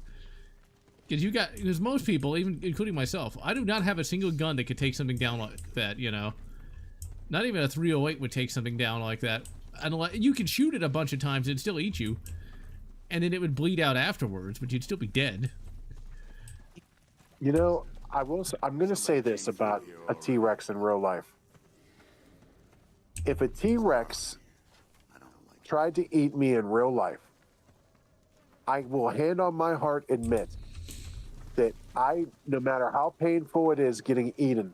Because most people, even including myself, I do not have a single gun that could take something down like that, you know. Not even a 308 would take something down like that. Unless, you could shoot it a bunch of times and it'd still eat you. And then it would bleed out afterwards, but you'd still be dead. You know, I'm going to say this about a T-Rex in real life. If a T-Rex tried to eat me in real life, I will hand on my heart admit that no matter how painful it is getting eaten,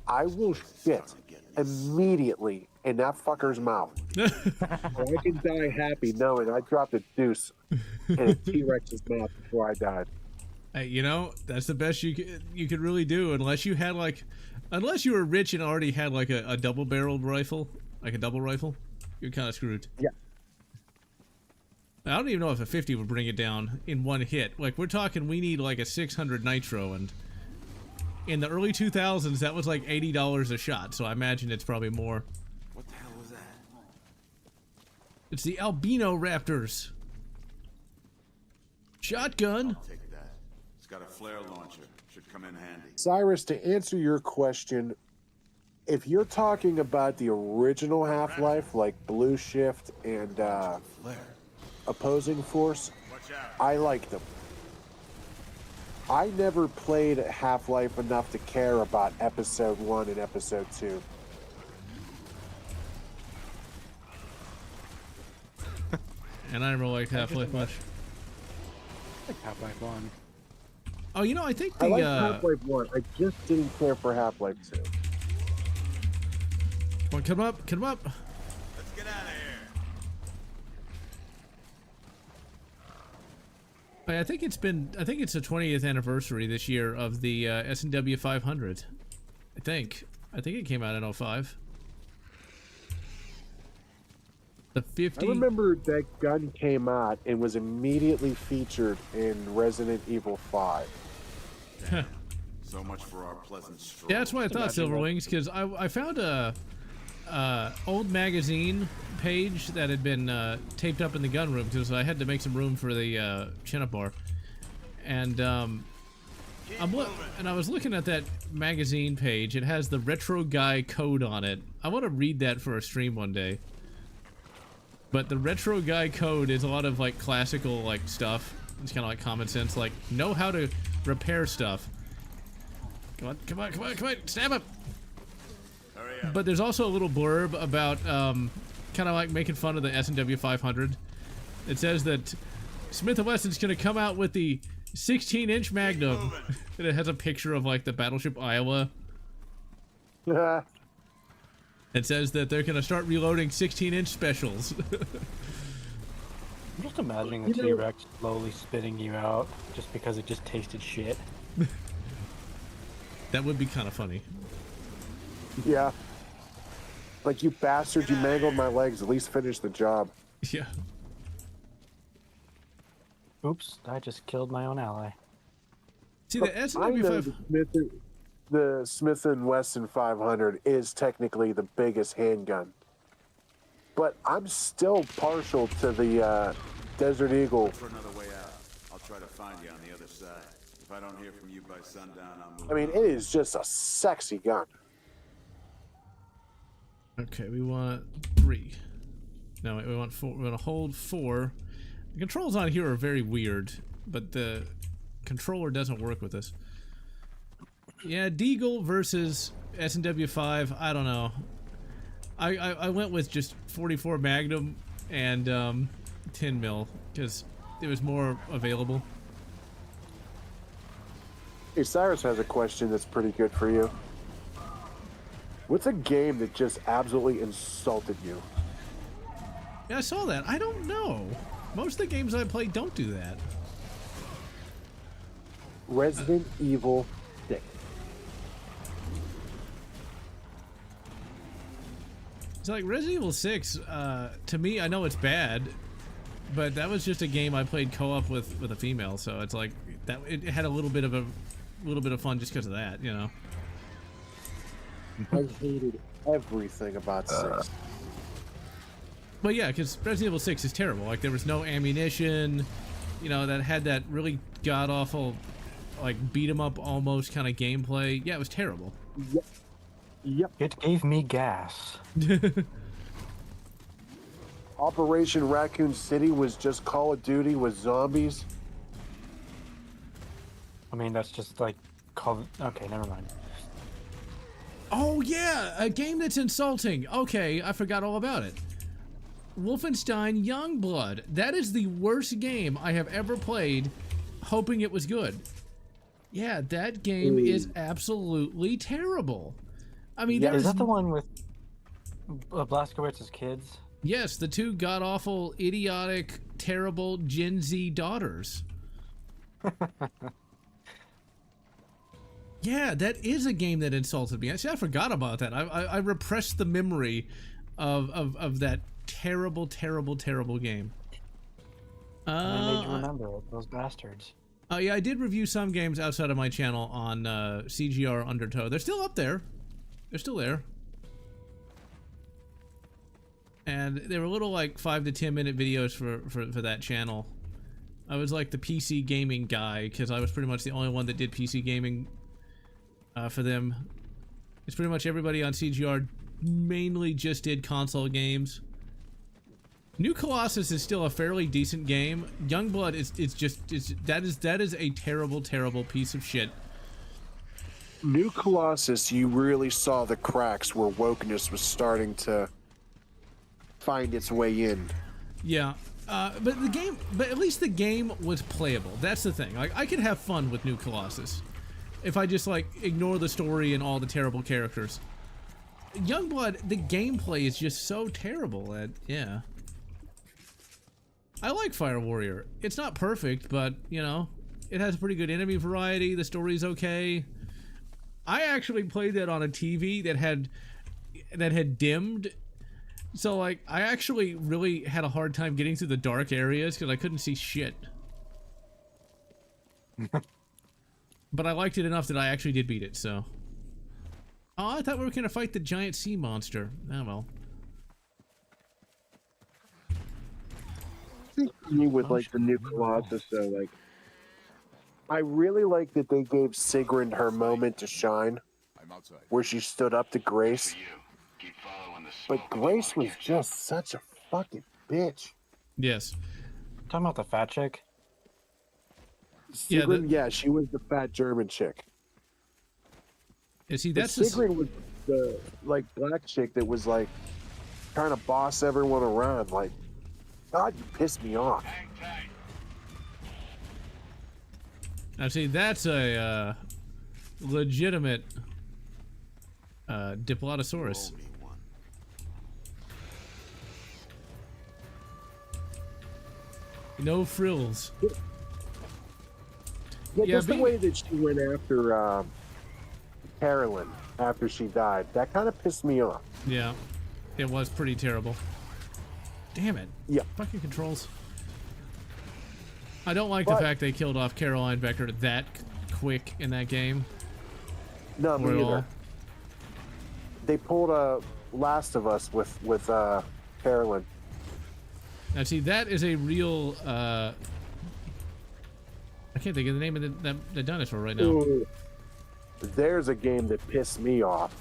I will shit immediately in that fucker's mouth. Or I can die happy knowing I dropped a deuce in a T-Rex's mouth before I died. Hey, you know, that's the best you could really do, unless you had like, unless you were rich and already had like a double-barreled rifle, like a double rifle, you're kind of screwed. Yeah. I don't even know if a 50 would bring it down in one hit. Like, we're talking, we need like a 600 nitro, and in the early 2000s, that was like $80 a shot, so I imagine it's probably more. What the hell was that? It's the albino raptors. Shotgun. I'll take that. It's got a flare launcher. Should come in handy. Cyrus, to answer your question, if you're talking about the original Half-Life, like Blue Shift and Opposing Force, I like them. I never played Half-Life enough to care about Episode 1 and Episode 2. And I never liked Half-Life much. I like Half-Life 1. Oh, you know, I think the I like Half-Life 1. I just didn't care for Half-Life 2. Come up, come up. Let's get out of here. I think it's the 20th anniversary this year of the S&W 500. I think it came out in 05. The 50. I remember that gun came out and was immediately featured in Resident Evil 5. So much for our pleasant stroll. Yeah, that's why I thought Silverwings, because I found a old magazine page that had been taped up in the gun room, because I had to make some room for the chin-up bar, and I was looking at that magazine page. It has the Retro Guy code on it. I want to read that for a stream one day. But the Retro Guy code is a lot of like classical like stuff. It's kind of like common sense, like know how to repair stuff. Come on, come on, come on, come on, stab him! But there's also a little blurb about kind of like making fun of the S&W 500. It says that Smith & Wesson's gonna come out with the 16-inch Magnum, and it has a picture of like the battleship Iowa. It says that they're gonna start reloading 16-inch specials. I'm just imagining the T-Rex slowly spitting you out just because it just tasted shit. That would be kind of funny. Yeah. Like, you bastard, you mangled my legs. At least finish the job. Yeah. Oops, I just killed my own ally. See, the I know SW5. the Smith & Wesson 500 is technically the biggest handgun. But I'm still partial to the Desert Eagle. For another way out. I'll try to find you on the other side. If I don't hear from you by sundown, I'll move. I mean, it is just a sexy gun. Okay, we want 3. No, wait, we want 4. We want to hold 4. The controls on here are very weird, but the controller doesn't work with this. Yeah, Deagle versus S&W5. I don't know. I went with just 44 Magnum and 10 mil because it was more available. Hey, Cyrus has a question that's pretty good for you. What's a game that just absolutely insulted you? Yeah, I saw that. I don't know. Most of the games I play don't do that. Resident Evil 6. It's like Resident Evil 6, to me, I know it's bad, but that was just a game I played co-op with a female, so it's like that it had a little bit of fun just because of that, you know. I hated everything about 6. But yeah, because Resident Evil 6 is terrible. Like, there was no ammunition, you know, that had that really god-awful, like, beat-em-up almost kind of gameplay. Yeah, it was terrible. Yep. Yep. It gave me gas. Operation Raccoon City was just Call of Duty with zombies. I mean, that's just like called. Okay, never mind. Oh yeah, a game that's insulting. Okay, I forgot all about it. Wolfenstein Youngblood. That is the worst game I have ever played, hoping it was good. Yeah, that game is absolutely terrible. I mean, is that the one with Blazkowicz's kids? Yes, the 2 god-awful, idiotic, terrible Gen Z daughters. Yeah, that is a game that insulted me. Actually, I forgot about that. I repressed the memory of that terrible, terrible, terrible game. I made you remember it, those bastards. Yeah, I did review some games outside of my channel on CGR Undertow. They're still up there. They're still there. And they were little like 5 to 10 minute videos for that channel. I was like the PC gaming guy because I was pretty much the only one that did PC gaming for them. It's pretty much everybody on CGR mainly just did console games. New Colossus is still a fairly decent game. Youngblood that is a terrible piece of shit. New Colossus, you really saw the cracks where wokeness was starting to find its way in. Yeah, but at least the game was playable. That's the thing. Like, I could have fun with New Colossus if I just like ignore the story and all the terrible characters. Youngblood, the gameplay is just so terrible that, yeah. I like Fire Warrior. It's not perfect, but, you know, it has a pretty good enemy variety. The story's okay. I actually played that on a TV that had dimmed. So, like, I actually really had a hard time getting through the dark areas because I couldn't see shit. But I liked it enough that I actually did beat it, so. Oh, I thought we were going to fight the giant sea monster. Oh, well. Me with like the New Colossus, though, like I really like that they gave Sigrun her moment to shine, where she stood up to Grace. But Grace was just such a fucking bitch. Yes. Talking about the fat chick. Sigrun, yeah, she was the fat German chick. Yeah, see, but that's Sigrun was the like black chick that was like trying to boss everyone around. Like, God, you pissed me off. Now, see, that's a legitimate Diplodosaurus. No frills. Yeah, just the way that she went after Carolyn. after she died. That kind of pissed me off. Yeah, it was pretty terrible. Damn it. Yeah. Fucking controls. I don't like the fact they killed off Caroline Vector that quick in that game. No, Or me at either. all. They pulled a Last of Us with Carolyn. Now see, that is a real, I can't think of the name of the dinosaur right now. Ooh. There's a game that pissed me off.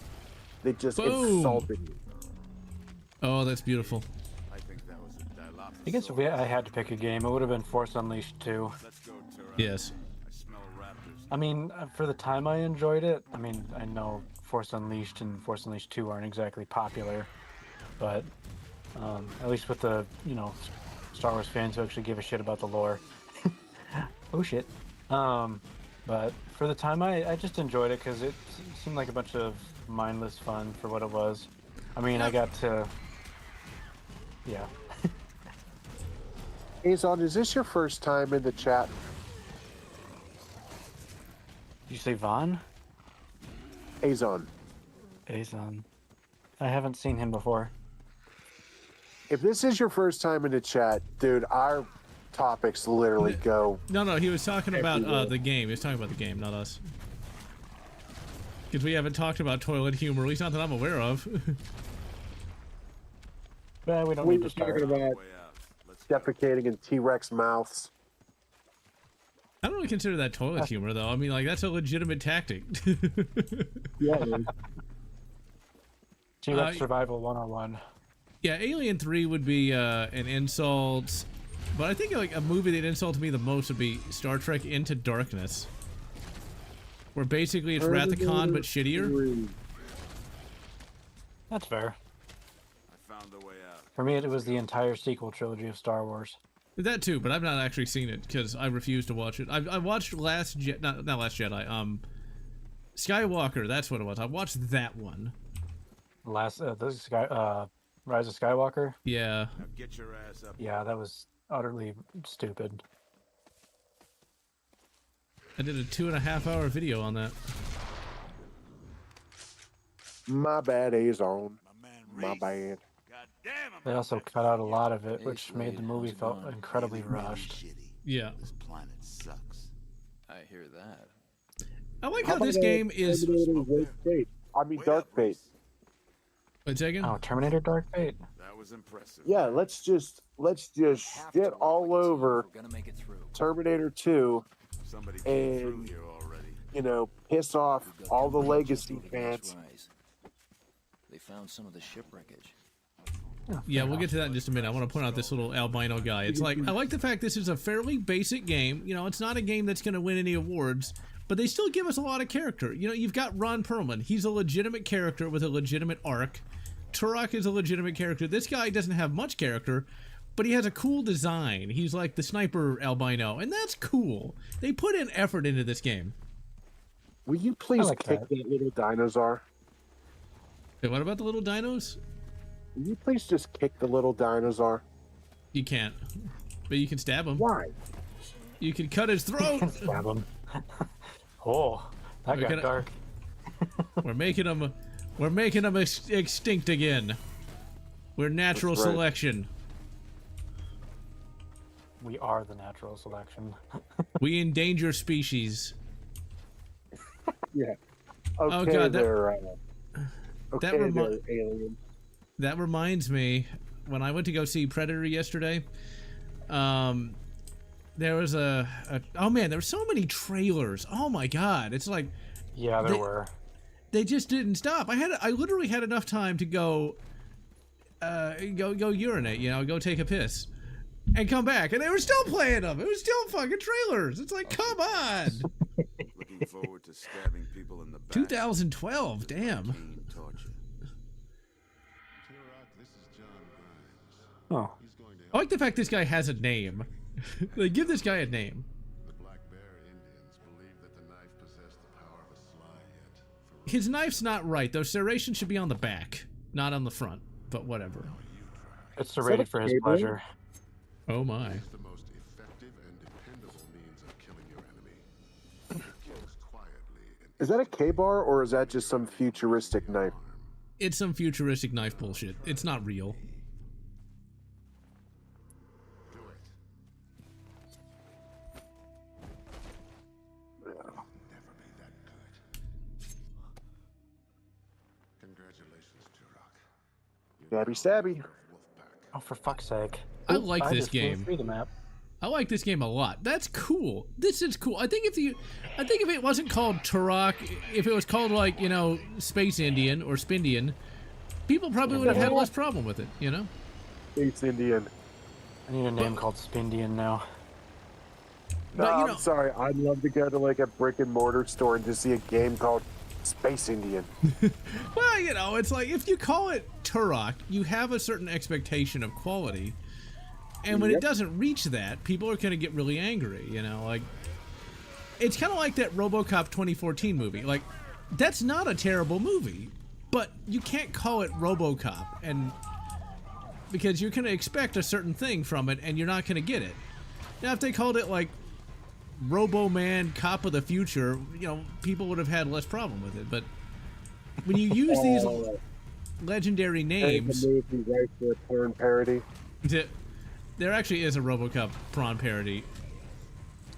They just Boom. insulted me. Oh, that's beautiful. I think that was a dilophosaurus. I guess if I had to pick a game, it would have been Force Unleashed 2. Let's go, Turok. Yes. I smell raptors. I mean, for the time I enjoyed it, I mean, I know Force Unleashed and Force Unleashed 2 aren't exactly popular, but at least with the, you know, Star Wars fans who actually give a shit about the lore. Oh shit. But for the time, I just enjoyed it because it seemed like a bunch of mindless fun for what it was. I mean, I got to, yeah. Azon, is this your first time in the chat? Did you say Vaughn? Azon. Azon. I haven't seen him before. If this is your first time in the chat, dude, our topics literally go. No, he was talking about Everywhere. the game. He was talking about the game, not us. Because we haven't talked about toilet humor, at least not that I'm aware of. Well, we don't We need were to start. talking about Way out. Let's go. defecating in T-Rex mouths. I don't really consider that toilet humor, though. I mean, like, that's a legitimate tactic. Yeah, man. T-Rex Survival 101. Yeah, Alien 3 would be an insult, but I think like a movie that insulted me the most would be Star Trek Into Darkness, where basically it's Wrath of Khan but shittier. That's fair. I found the way out. For me, it was the entire sequel trilogy of Star Wars. That too, but I've not actually seen it because I refuse to watch it. I watched not Last Jedi, Skywalker. That's what it was. I watched that one. Rise of Skywalker. Yeah. Now get your ass up. Yeah, that was utterly stupid. I did a 2.5-hour video on that. My bad, Azon. My man My Reese. bad. God damn, I'm They also cut out a lot of it, which made the movie felt incredibly really rushed. shitty. Yeah. This planet sucks. I hear that. I like how this game is. Dark Fate. Wait a second. Oh, Terminator Dark Fate. That was impressive. Yeah, let's just shit all over We're gonna make it through. Terminator 2. Somebody came through And here already. you know, piss off We've got all the coverage legacy just over the next fans. rise. They found some of the shipwreckage. Yeah, we'll get to that in just a minute. I want to point out this little albino guy. It's like, I like the fact this is a fairly basic game. You know, it's not a game that's going to win any awards, but they still give us a lot of character. You know, you've got Ron Perlman. He's a legitimate character with a legitimate arc. Turok is a legitimate character. This guy doesn't have much character, but he has a cool design. He's like the sniper albino, and that's cool. They put in effort into this game. Will you please like kick that little dinosaur? Hey, what about the little dinos? Will you please just kick the little dinosaur? You can't, but you can stab him. Why? You can cut his throat. Stab him. Oh, that We're got gonna- dark. We're making them extinct again. We're natural That's right. selection. We are the natural selection. We endanger species. Yeah. Oh, Okay, God, that- there. Okay, remi- there, alien. That reminds me, when I went to go see Predator yesterday, there was oh man, there were so many trailers. Oh my God, it's like Yeah, there were. they just didn't stop. I literally had enough time to go urinate, you know, go take a piss, and come back, and they were still playing them. It was still fucking trailers. It's like, come on. Looking forward to stabbing people in the back. 2012, damn. Keen torture. Turok, this is John Grimes. Oh, He's going to I like the fact this guy has a name. They give this guy a name. The Black Bear Indians believe that the knife possessed the power of a sly yet ferocious. His knife's not right, though. Serration should be on the back, not on the front. But whatever. it's serrated for his pleasure. Oh my. It's the most effective and dependable means of killing your enemy. It kills quietly and Is that a K-bar or is that just some futuristic knife? It's some futuristic knife bullshit. It's not real. Congratulations, Turok. Stabby, stabby. Oh, for fuck's sake! I like this just flew game. through the map. I like this game a lot. That's cool. This is cool. I think if it wasn't called Turok, if it was called like, you know, Space Indian or Spindian, people probably would have had less problem with it, you know? Space Indian. I need a name called Spindian now. No, But, you know- I'm sorry. I'd love to go to like a brick and mortar store and just see a game called Space Indian. Well, you know, it's like if you call it Turok, you have a certain expectation of quality. And when it doesn't reach that, people are going to get really angry, you know? Like, it's kind of like that RoboCop 2014 movie. Like, that's not a terrible movie, but you can't call it RoboCop, and because you're going to expect a certain thing from it, and you're not going to get it. Now, if they called it, like, Robo-Man Cop of the Future, you know, people would have had less problem with it. But when you use these legendary names... The movie right for a porn parody. There actually is a RoboCop prawn parody.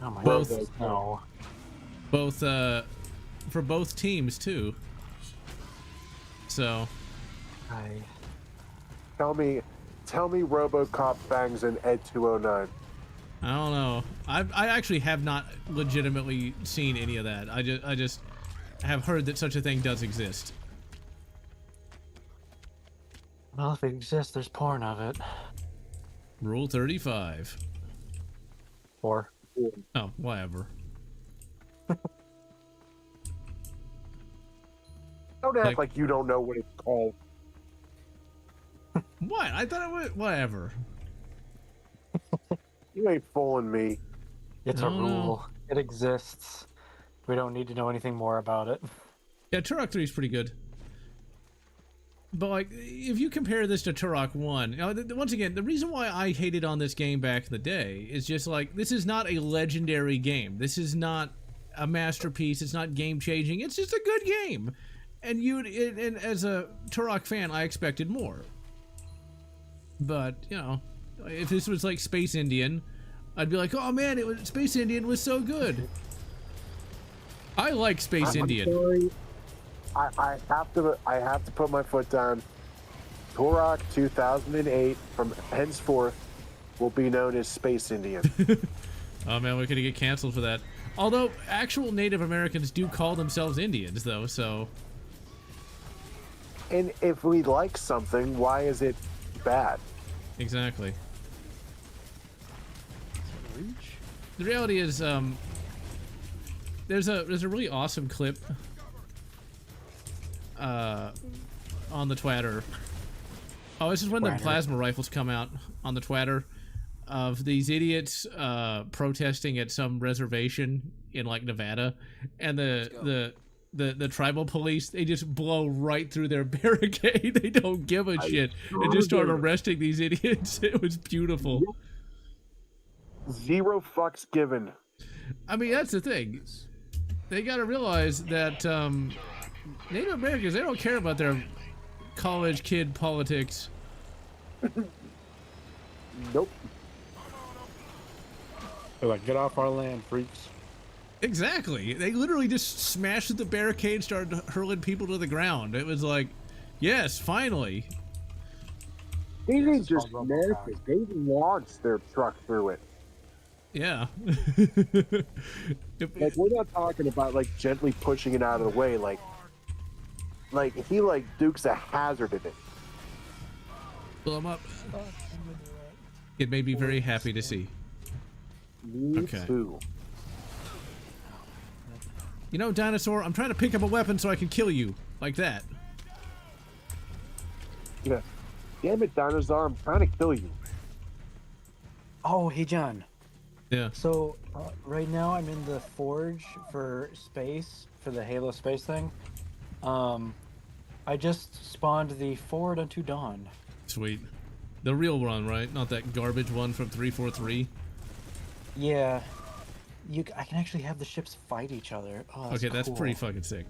Oh my Both- goodness, no. Both, for both teams, too. So... Tell me RoboCop bangs an Ed 209. I don't know. I actually have not legitimately seen any of that. I just have heard that such a thing does exist. Well, if it exists, there's porn of it. Rule 35. 4. Oh, whatever. Don't act like you don't know what it's called. What? I thought it was... Whatever. You ain't fooling me. It's a No. rule. It exists. We don't need to know anything more about it. Yeah, Turok 3 is pretty good. But, like, if you compare this to Turok 1, you know, once again, the reason why I hated on this game back in the day is just, like, this is not a legendary game. This is not a masterpiece. It's not game-changing. It's just a good game. And and as a Turok fan, I expected more. But, you know, if this was, like, Space Indian, I'd be like, oh, man, Space Indian was so good. I like Space Indian. I'm sorry. I have to put my foot down. Turok 2008 from henceforth will be known as Space Indian. Oh man, we're gonna get canceled for that. Although actual Native Americans do call themselves Indians, though. So. And if we like something, why is it bad? Exactly. The reality is, there's a really awesome clip on the Twitter. Oh, this is when the plasma rifles come out on the Twitter of these idiots protesting at some reservation in like Nevada, and the tribal police, they just blow right through their barricade. They don't give a shit and just start arresting these idiots. It was beautiful. Zero fucks given. I mean, that's the thing. They got to realize that Native Americans, they don't care about their college kid politics. Nope. They're like, get off our land, freaks. Exactly. They literally just smashed the barricade, started hurling people to the ground. It was like, yes, finally. They didn't just smash it. They launched their truck through it. Yeah. Like, we're not talking about like gently pushing it out of the way. Like he like Dukes a hazard in it. Blow them up. It made me very happy to see. Me too. You know, dinosaur, I'm trying to pick up a weapon so I can kill you. Like that. Yeah. Damn it, dinosaur! I'm trying to kill you. Oh, hey, John. Yeah. So, right now I'm in the forge for space, for the Halo space thing. I just spawned the Forward Unto Dawn. Sweet. The real one, right? Not that garbage one from 343. Yeah. I can actually have the ships fight each other. Oh, Okay, that's cool. pretty fucking sick.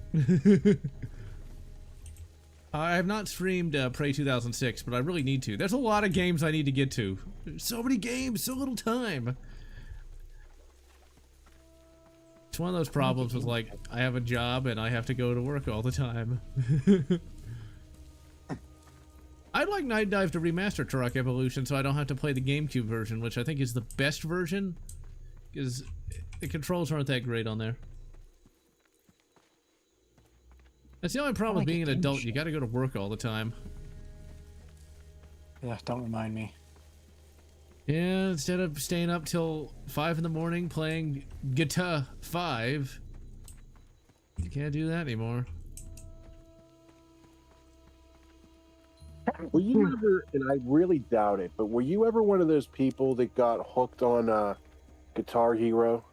I have not streamed Prey 2006, but I really need to. There's a lot of games I need to get to. There's so many games, so little time. It's one of those problems with, like, I have a job and I have to go to work all the time. I'd like Night Dive to remaster Turok Evolution so I don't have to play the GameCube version, which I think is the best version, because the controls aren't that great on there. That's the only problem with being an adult. You gotta go to work all the time. Yeah, don't remind me. Yeah, instead of staying up till 5 in the morning playing Guitar 5, you can't do that anymore. Were you ever, and I really doubt it, but were you ever one of those people that got hooked on Guitar Hero?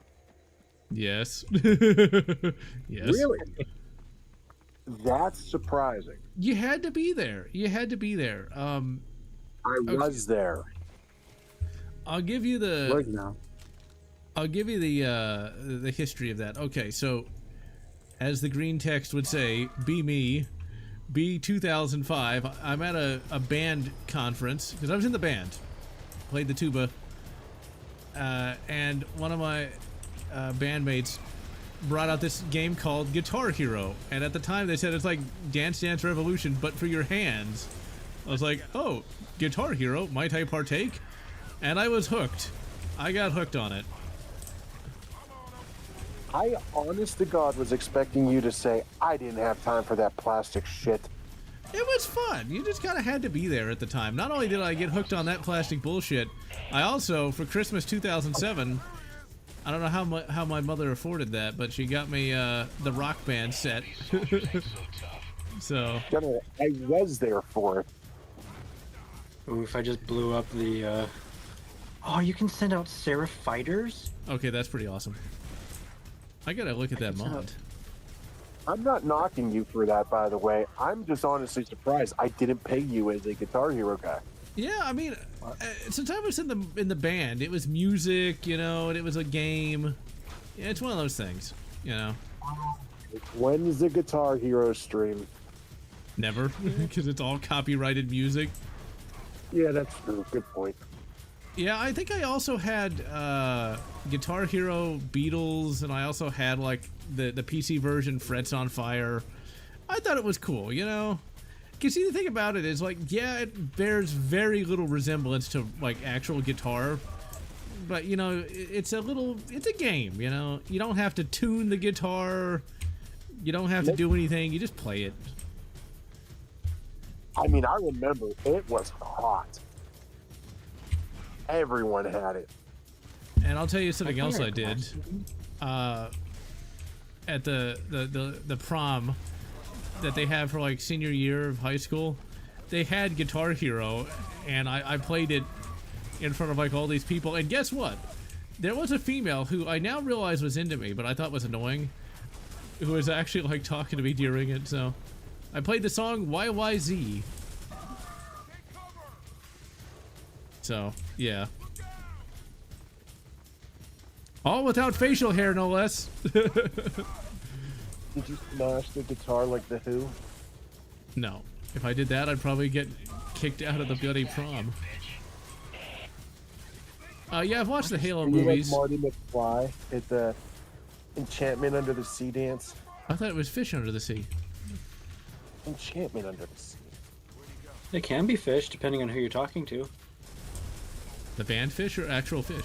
Yes. Yes. Really? That's surprising. You had to be there. You had to be there. I was there. I'll give you the. Right now. I'll give you the history of that. Okay, so as the green text would say, be me, be 2005. I'm at a band conference because I was in the band, played the tuba, and one of my bandmates brought out this game called Guitar Hero, and at the time they said it's like Dance Dance Revolution but for your hands. I was like, oh, Guitar Hero, might I partake? And I was hooked. I got hooked on it. I, honest to God, was expecting you to say, I didn't have time for that plastic shit. It was fun. You just kind of had to be there at the time. Not only did I get hooked on that plastic bullshit, I also, for Christmas 2007, I don't know how my mother afforded that, but she got me the Rock Band set. So I was there for it. Oof, I just blew up the... Oh, you can send out Seraph fighters? Okay, that's pretty awesome. I gotta look at that mod. I'm not knocking you for that, by the way. I'm just honestly surprised I didn't pay you as a Guitar Hero guy. Yeah, I mean, since I was in the band, it was music, you know, and it was a game. Yeah, it's one of those things, you know. When's the Guitar Hero stream? Never, because it's all copyrighted music. Yeah, that's true. Good point. Yeah, I think I also had Guitar Hero Beatles, and I also had like the PC version Frets on Fire. I thought it was cool, you know. Because see, the thing about it is, like, yeah, it bears very little resemblance to like actual guitar, but you know, it's a game, you know. You don't have to tune the guitar, you don't have to do anything. You just play it. I mean, I remember it was hot. Everyone had it. And I'll tell you something else I did. At the prom that they have for like senior year of high school, they had Guitar Hero, and I played it in front of like all these people. And guess what? There was a female who I now realize was into me, but I thought was annoying, who was actually like talking to me during it. So I played the song YYZ. So yeah. All without facial hair, no less. Did you smash the guitar like the Who? No. If I did that, I'd probably get kicked out of the bloody prom. Yeah, I've watched the Halo movies. Like Marty McFly at the Enchantment Under the Sea dance? I thought it was Fish Under the Sea. Enchantment Under the Sea. It can be fish, depending on who you're talking to. The band Fish or actual fish?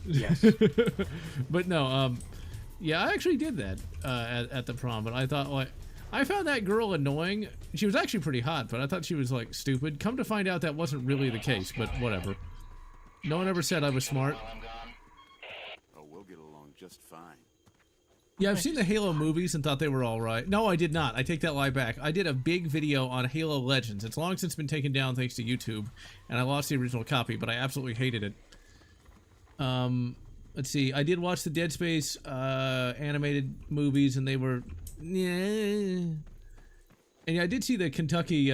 Yes. But no, yeah, I actually did that at the prom, but I thought, like, I found that girl annoying. She was actually pretty hot, but I thought she was, like, stupid. Come to find out that wasn't really the case, but whatever. No one ever said I was smart. Oh, we'll get along just fine. Yeah, I've seen the Halo movies and thought they were alright. No, I did not. I take that lie back. I did a big video on Halo Legends. It's long since been taken down thanks to YouTube, and I lost the original copy, but I absolutely hated it. Let's see. I did watch the Dead Space animated movies, and they were... Yeah. And yeah, I did see the Kentucky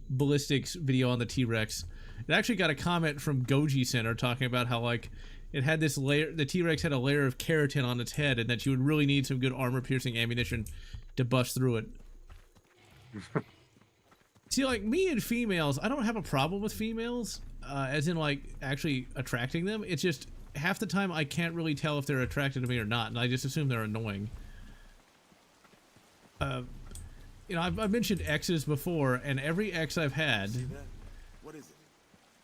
Ballistics video on the T-Rex. It actually got a comment from Goji Center talking about how, like, it had this layer, the T-Rex had a layer of keratin on its head, and that you would really need some good armor-piercing ammunition to bust through it. See, like, me and females, I don't have a problem with females, as in, like, actually attracting them. It's just, half the time I can't really tell if they're attracted to me or not, and I just assume they're annoying. You know, I've mentioned exes before, and every ex I've had, What is it?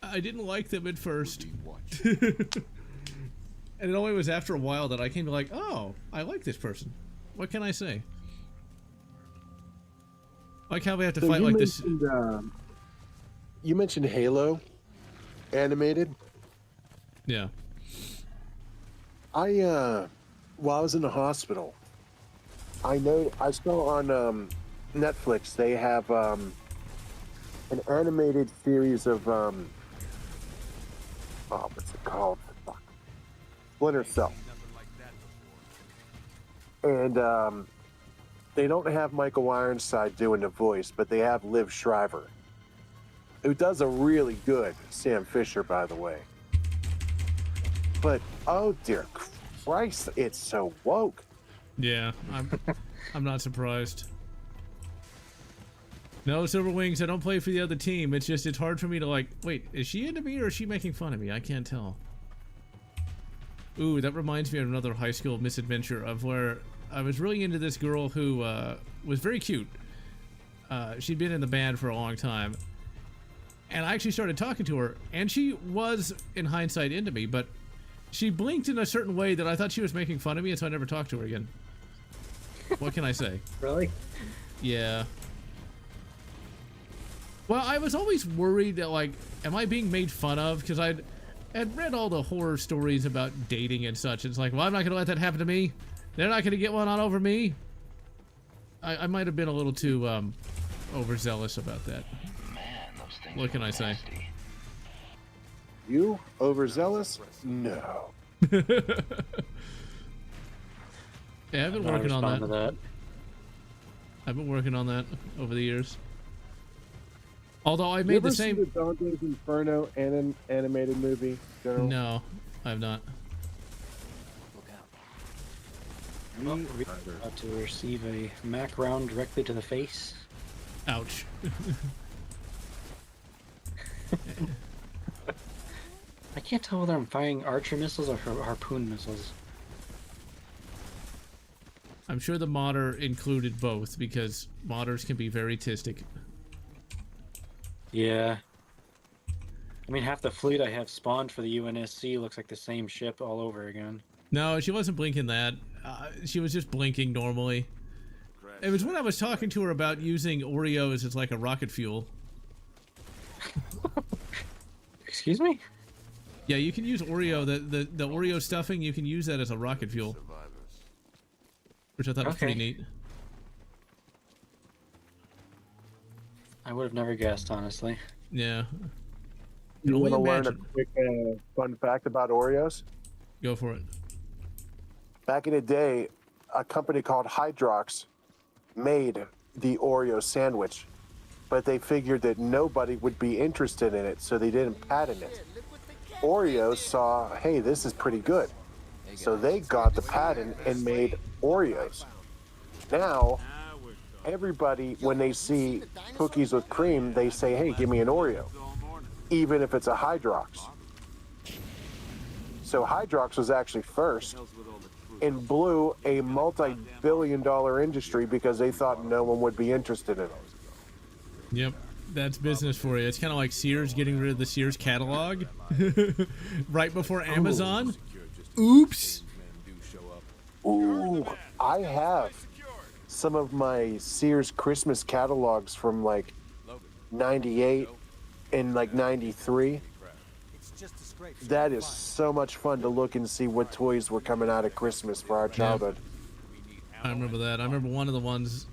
I didn't like them at first. And it only was after a while that I came to like, oh, I like this person. What can I say? Like how we have to fight like this. You mentioned Halo animated. Yeah. While I was in the hospital, I saw on Netflix they have an animated series of what's it called? Fuck. Splinter Cell. And they don't have Michael Ironside doing the voice, but they have Liv Shriver, who does a really good Sam Fisher, by the way. But oh dear Christ, it's so woke. Yeah, I'm not surprised. No, Silver Wings, I don't play for the other team. It's just, it's hard for me to like, wait, is she into me or is she making fun of me? I can't tell. Ooh, that reminds me of another high school misadventure of where I was really into this girl who was very cute. She'd been in the band for a long time. And I actually started talking to her, and she was, in hindsight, into me, but she blinked in a certain way that I thought she was making fun of me, and so I never talked to her again. What can I say? Really? Yeah. Well, I was always worried that, like, am I being made fun of? Because I'd read all the horror stories about dating and such. It's like, well, I'm not going to let that happen to me. They're not going to get one on over me. I might have been a little too overzealous about that. Man, those things What can are I say? nasty. You overzealous? No. Yeah, I've been working on To that. that. I've been working on that over the years. Although I You made ever the seen same. the Dante's Inferno animated movie, General? No, I've not. Look out. We are about to receive a Mac round directly to the face. Ouch. I can't tell whether I'm firing archer missiles or harpoon missiles. I'm sure the modder included both because modders can be very tistic. Yeah. I mean, half the fleet I have spawned for the UNSC looks like the same ship all over again. No, she wasn't blinking that. She was just blinking normally. It was when I was talking to her about using Oreos as like a rocket fuel. Excuse me? Yeah, you can use Oreo, the Oreo stuffing, you can use that as a rocket fuel. Which I thought was pretty neat. I would have never guessed, honestly. Yeah. You want to learn a imagine. quick fun fact about Oreos? Go for it. Back in the day, a company called Hydrox made the Oreo sandwich, but they figured that nobody would be interested in it, so they didn't patent it. Oreos saw, hey, this is pretty good. So they got the patent and made Oreos. Now, everybody, when they see cookies with cream, they say, hey, give me an Oreo, even if it's a Hydrox. So Hydrox was actually first and blew a multi-billion-dollar industry because they thought no one would be interested in it. Yep. That's business for you. It's kind of like Sears getting rid of the Sears catalog right before Amazon. Oops. Ooh, I have some of my Sears Christmas catalogs from like 98 and like 93. That is so much fun to look and see what toys were coming out at Christmas for our childhood. I remember that. I remember one of the ones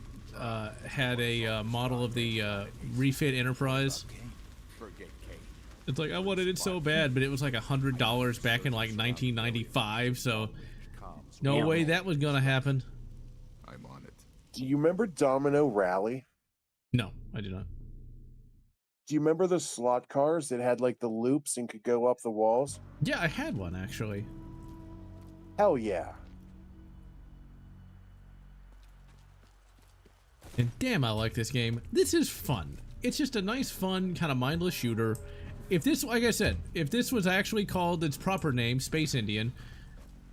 had a model of the refit Enterprise. It's like I wanted it so bad, but it was like $100 back in like 1995, so no way that was gonna happen. I'm on it. Do you remember Domino Rally? No, I do not. Do you remember the slot cars that had like the loops and could go up the walls? Yeah, I had one actually. Hell yeah. And damn, I like this game. This is fun. It's just a nice, fun, kind of mindless shooter. If this, like I said, if this was actually called its proper name, Space Indian,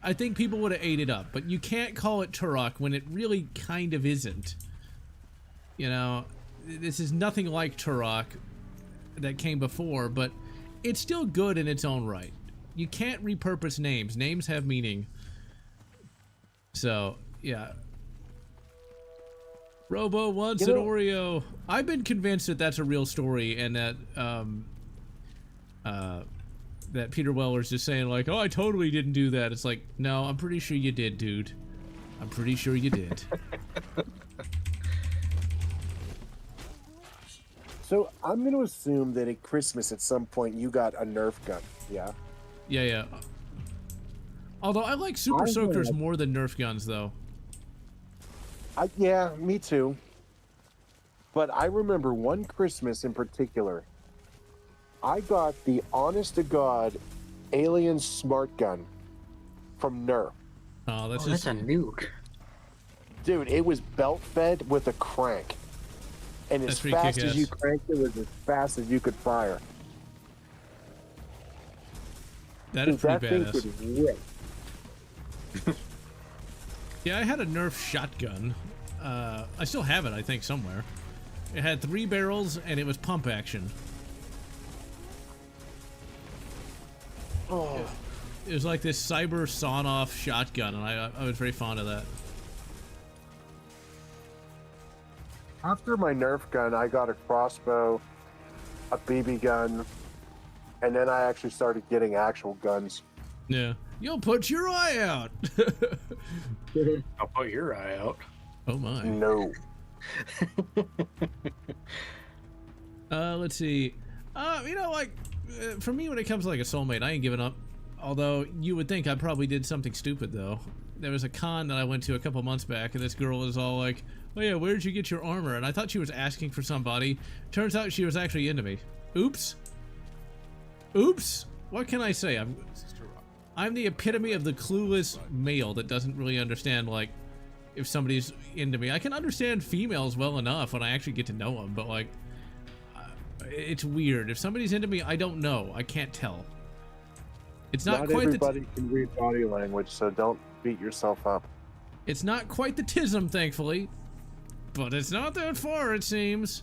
I think people would have ate it up. But you can't call it Turok when it really kind of isn't. You know, this is nothing like Turok that came before, but it's still good in its own right. You can't repurpose names. Names have meaning. So, yeah. Robo wants an Oreo. I've been convinced that that's a real story, and that that Peter Weller's just saying like, "Oh, I totally didn't do that." It's like, no, I'm pretty sure you did, dude. I'm pretty sure you did. So I'm going to assume that at Christmas at some point you got a Nerf gun, yeah? Yeah, yeah. Although I like Super Soakers more than Nerf guns, though. Yeah, me too. But I remember one Christmas in particular, I got the honest-to-God Alien Smart Gun from Nerf. Oh, that's a nuke. Dude, it was belt-fed with a crank. And as fast as you cranked it, was as fast as you could fire. That is pretty badass. Thing could rip. Yeah, I had a Nerf shotgun. I still have it, I think, somewhere. It had 3 barrels, and it was pump action. Oh. It was like this cyber sawn-off shotgun, and I was very fond of that. After my Nerf gun, I got a crossbow, a BB gun, and then I actually started getting actual guns. Yeah. You'll put your eye out. I'll put your eye out. Oh my. No. Let's see. You know, like, for me, when it comes to like a soulmate, I ain't giving up. Although you would think I probably did something stupid, though. There was a con that I went to a couple months back, and this girl was all like, "Oh yeah, where'd you get your armor?" And I thought she was asking for somebody. Turns out she was actually into me. Oops. Oops. What can I say? I'm the epitome of the clueless male that doesn't really understand, like, if somebody's into me. I can understand females well enough when I actually get to know them, but, like, it's weird. If somebody's into me, I don't know. I can't tell. It's not quite everybody can read body language, so don't beat yourself up. It's not quite the tism, thankfully, but it's not that far, it seems.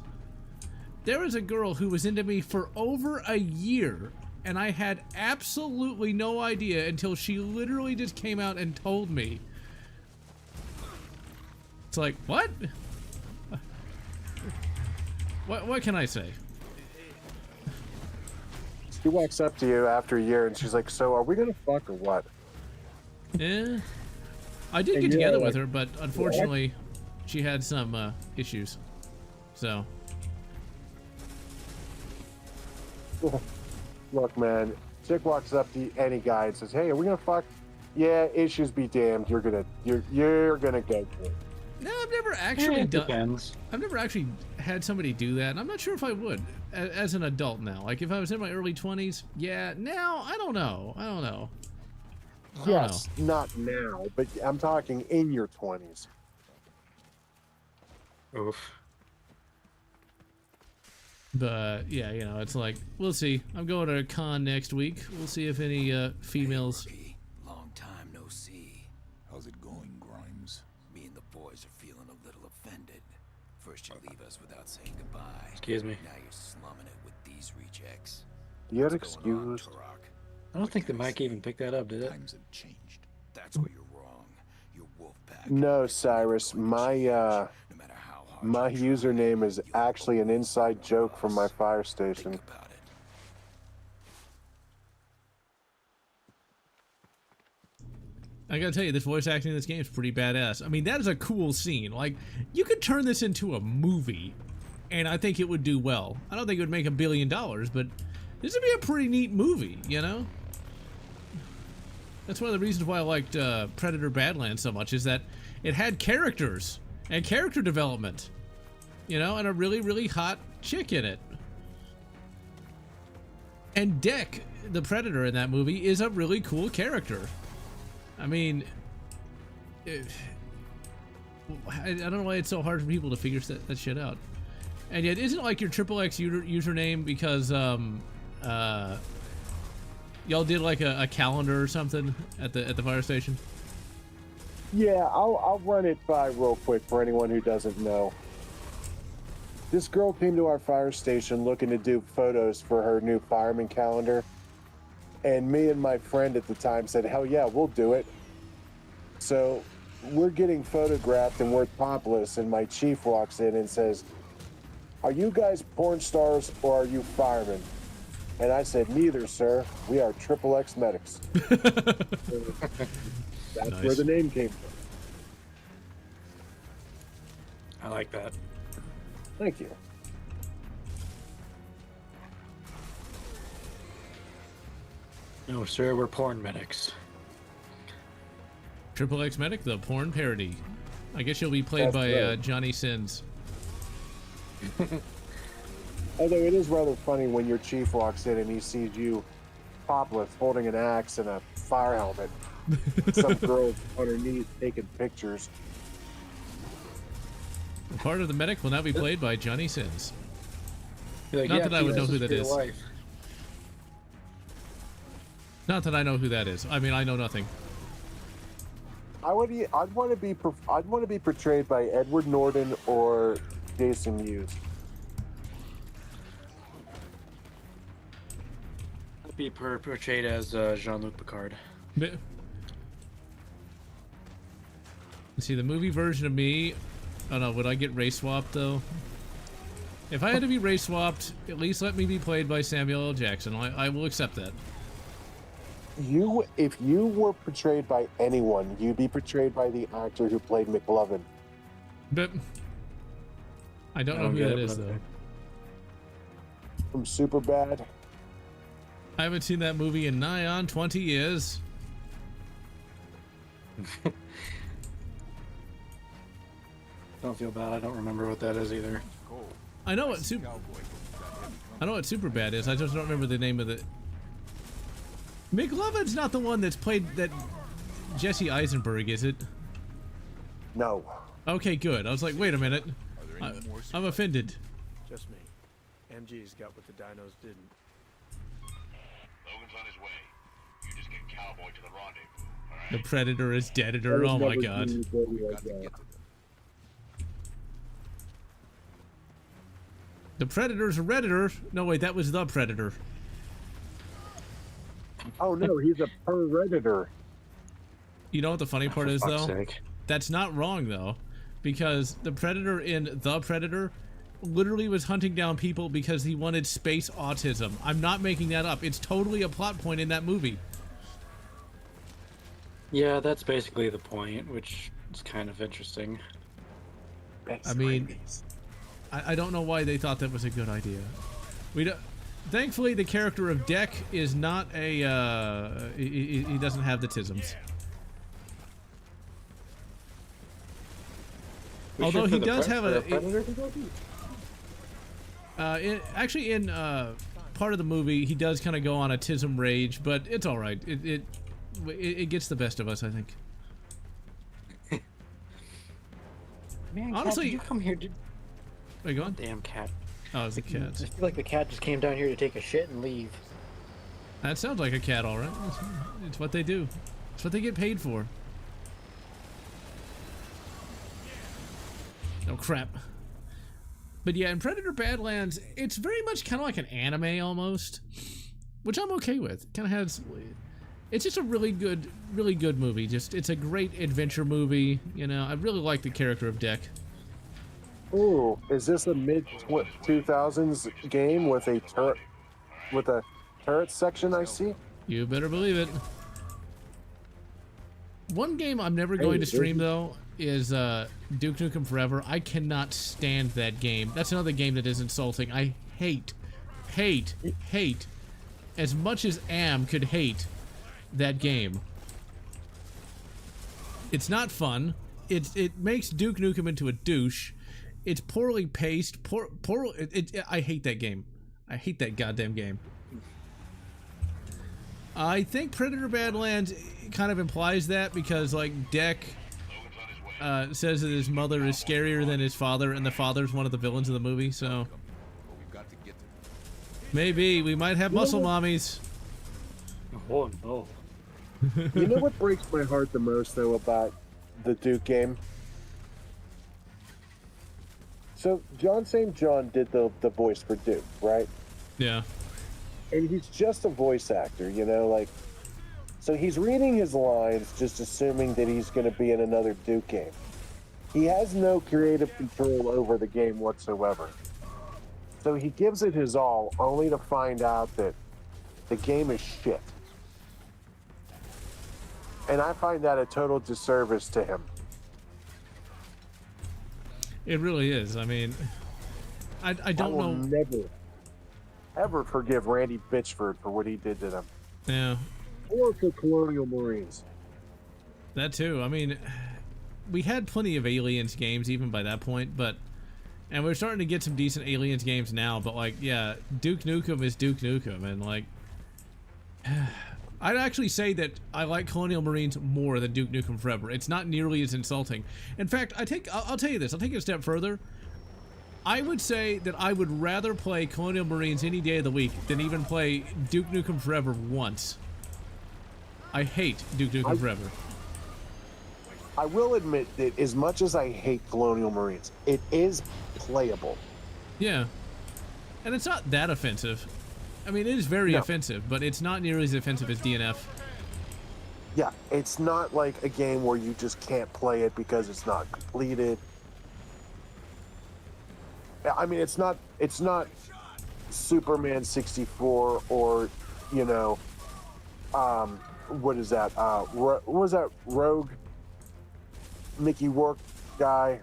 There was a girl who was into me for over a year, and I had absolutely no idea until she literally just came out and told me. It's like, what? What can I say? She walks up to you after a year and she's like, "So are we gonna fuck or what?" Yeah. I did get together with her, but unfortunately, she had some issues. So. Look, man, chick walks up to any guy and says, "Hey, are we gonna fuck?" Yeah, issues be damned. You're gonna go for it. No, I've never actually done. I've never actually had somebody do that, and I'm not sure if I would as an adult now. Like if I was in my early 20s, yeah. Now I don't know. I don't know. Yes, not now, but I'm talking in your 20s. Oof. But yeah, you know, it's like we'll see. I'm going to a con next week. We'll see if any females. Long time no see. How's it going, Grimes? Me and the boys are feeling a little offended. First you leave us without saying goodbye. Excuse me. Now you're slumming it with these rejects. You had excuse. I don't think the mic even picked that up, did it? Times have changed. That's where you're wrong. You're Wolfpack. No, Cyrus, my username is actually an inside joke from my fire station. I gotta tell you, this voice acting in this game is pretty badass. I mean, that is a cool scene. Like, you could turn this into a movie, and I think it would do well. I don't think it would make $1 billion, but this would be a pretty neat movie, you know? That's one of the reasons why I liked Predator Badlands so much, is that it had characters and character development, you know, and a really, really hot chick in it. And Deck, the Predator in that movie, is a really cool character. I mean, I don't know why it's so hard for people to figure that shit out. And yet, isn't it like your XXX username because y'all did like a calendar or something at the fire station? Yeah, I'll run it by real quick for anyone who doesn't know. This girl came to our fire station looking to do photos for her new fireman calendar. And me and my friend at the time said, hell yeah, we'll do it. So we're getting photographed and we're topless, and my chief walks in and says, are you guys porn stars or are you firemen? And I said, neither, sir. We are XXX medics. That's Nice. where the name came from. I like that. Thank you. No, sir, we're porn medics. XXX Medic, the porn parody. I guess you'll be played That's by right. Johnny Sins. Although it is rather funny when your chief walks in and he sees you topless holding an axe and a fire helmet. Some girl underneath taking pictures. Part of the medic will now be played by Johnny Sins. Like, Not yeah, that I would know Jesus who that for your is. wife. Not that I know who that is. I mean, I know nothing. I'd want to be portrayed by Edward Norton or Jason Mewes. I'd be portrayed as Jean-Luc Picard. Let's see, the movie version of me. Oh no, would I get race swapped though? If I had to be race swapped, at least let me be played by Samuel L. Jackson. I will accept that. If you were portrayed by anyone, you'd be portrayed by the actor who played McLovin. But I don't know who that is though. From Superbad. I haven't seen that movie in nigh on 20 years. Don't feel bad. I don't remember what that is either. I know what Superbad is. I just don't remember the name of the. McLovin's not the one that's played that Jesse Eisenberg, is it? No. Okay, good. I was like, wait a minute. I'm offended. Just me. MG's got what the dinos didn't. Logan's on his way. You just get Cowboy to the rendezvous, all right? The Predator is Deadator. Oh my god. The Predator's a Redditor. No, wait, that was the Predator. Oh no, he's a Predator. You know what the funny part is, though? Sake. That's not wrong, though. Because the Predator in The Predator literally was hunting down people because he wanted space autism. I'm not making that up. It's totally a plot point in that movie. Yeah, that's basically the point, which is kind of interesting. I mean, I don't know why they thought that was a good idea. We don't. Thankfully, the character of Deck is not a. He doesn't have the tisms. Although he does have a. Actually, in part of the movie, he does kind of go on a tism rage, but it's all right. It gets the best of us, I think. Man, honestly, cat, did you come here? Wait, go on. Damn cat. Oh, it's a cat. I feel like the cat just came down here to take a shit and leave. That sounds like a cat, all right. It's what they do. It's what they get paid for. Oh, crap. But yeah, in Predator Badlands, it's very much kind of like an anime almost, which I'm okay with. Kind of has, it's just a really good movie. It's a great adventure movie. You know, I really like the character of Deck. Ooh, is this a mid 2000s game with a turret section? I see. You better believe it. One game I'm never going to stream though is Duke Nukem Forever. I cannot stand that game. That's another game that is insulting. I hate as much as Am could hate that game. It's not fun. It makes Duke Nukem into a douche. It's poorly paced. I hate that game. I hate that goddamn game. I think Predator Badlands kind of implies that because, like, Deck says that his mother is scarier than his father, and the father's one of the villains of the movie, so... But we've got to get to Maybe. We might have muscle mommies. Oh, no. You know what breaks my heart the most, though, about the Duke game? So, John St. John did the voice for Duke, right? Yeah. And he's just a voice actor, you know, like... So he's reading his lines, just assuming that he's going to be in another Duke game. He has no creative control over the game whatsoever. So he gives it his all, only to find out that the game is shit. And I find that a total disservice to him. It really is. I mean, I don't know. Never, ever forgive Randy Bitchford for what he did to them. Yeah. Or for Colonial Marines. That too. I mean, we had plenty of Aliens games even by that point, but... And we're starting to get some decent Aliens games now, but, like, yeah, Duke Nukem is Duke Nukem, and, like... I'd actually say that I like Colonial Marines more than Duke Nukem Forever. It's not nearly as insulting. In fact, I'll tell you this. I'll take it a step further. I would say that I would rather play Colonial Marines any day of the week than even play Duke Nukem Forever once. I hate Duke Nukem Forever. I will admit that as much as I hate Colonial Marines, it is playable. Yeah. And it's not that offensive. I mean, it is very offensive, but it's not nearly as offensive as DNF. Yeah, it's not like a game where you just can't play it because it's not completed. I mean, it's not Superman 64 or, you know, what is that? What was that Rogue Mickey Rourke guy?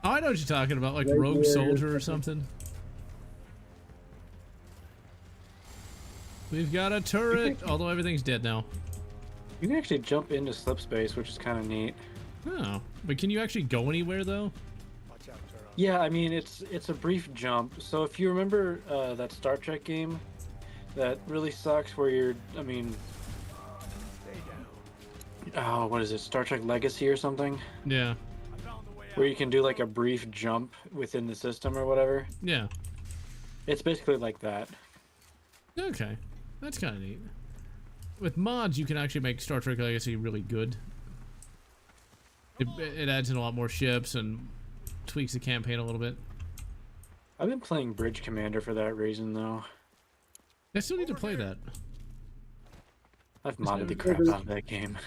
Oh, I know what you're talking about, like Rogue Soldier or something. We've got a turret, although everything's dead now. You can actually jump into slip space, which is kind of neat. Oh, but can you actually go anywhere though? Yeah, I mean it's a brief jump. So if you remember that Star Trek game that really sucks, where you're, I mean, oh, what is it? Star Trek Legacy or something? Yeah. Where you can do like a brief jump within the system or whatever. Yeah. It's basically like that. Okay, that's kind of neat. With mods, you can actually make Star Trek Legacy really good. It adds in a lot more ships and tweaks the campaign a little bit. I've been playing Bridge Commander for that reason, though. I still need to play that. I've modded the crap out of that game.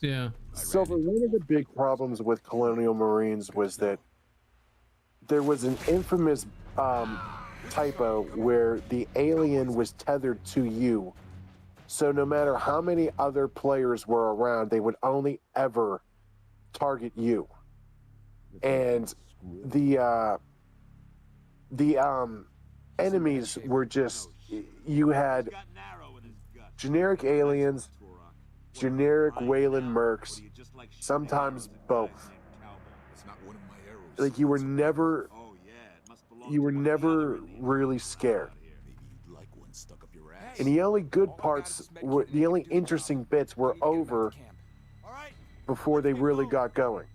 Yeah. So one of the big problems with Colonial Marines was that there was an infamous typo where the alien was tethered to you. So no matter how many other players were around, they would only ever target you. And the enemies were just, you had generic aliens, generic Wayland Mercs, sometimes both. Like you were never really scared. And the only good parts, the only interesting bits were over before they really got going.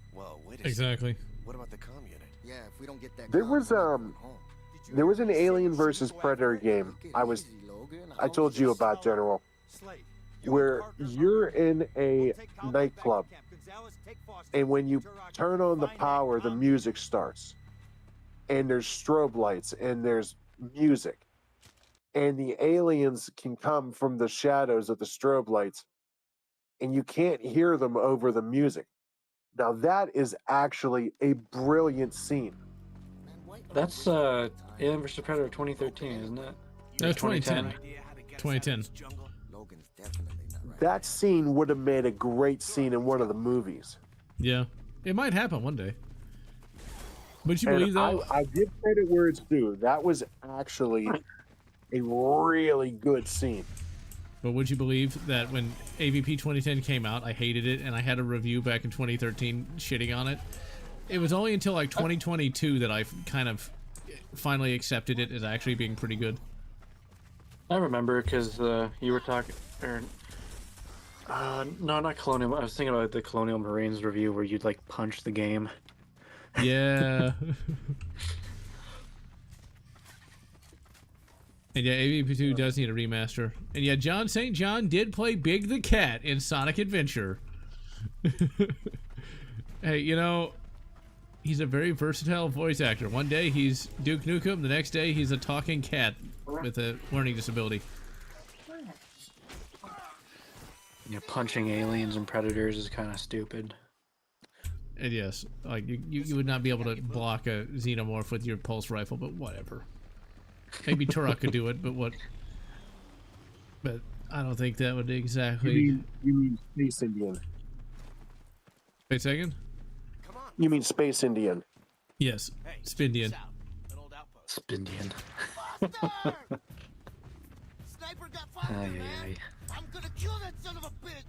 Exactly. What about the comm unit? Yeah, if we don't get that. There was an Alien versus Predator game I told you about, General, where you're in a nightclub, and when you turn on the power, the music starts, and there's strobe lights and there's music, and the aliens can come from the shadows of the strobe lights, and you can't hear them over the music. Now that is actually a brilliant scene. That's Alien vs. Predator 2013, isn't it? That was 2010. 2010. That scene would have made a great scene in one of the movies. Yeah. It might happen one day. Would you believe, though? I give credit where it's due. That was actually a really good scene. But would you believe that when AVP 2010 came out, I hated it, and I had a review back in 2013 shitting on it? It was only until like 2022 that I kind of finally accepted it as actually being pretty good. I remember because you were talking, or No, not Colonial. I was thinking about the Colonial Marines review where you'd like punch the game. Yeah. And yeah, AVP2 does need a remaster. And yeah, John St. John did play Big the Cat in Sonic Adventure. Hey, you know, he's a very versatile voice actor. One day he's Duke Nukem, the next day he's a talking cat with a learning disability. Yeah, punching aliens and predators is kind of stupid. And yes, like you would not be able to block a xenomorph with your pulse rifle, but whatever. Maybe Turok could do it, but what? But I don't think that would exactly. You mean Space Indian? Wait a second. You mean Space Indian? Yes, Spindian. Spindian. Sniper got fired, man. I'm gonna kill that son of a bitch.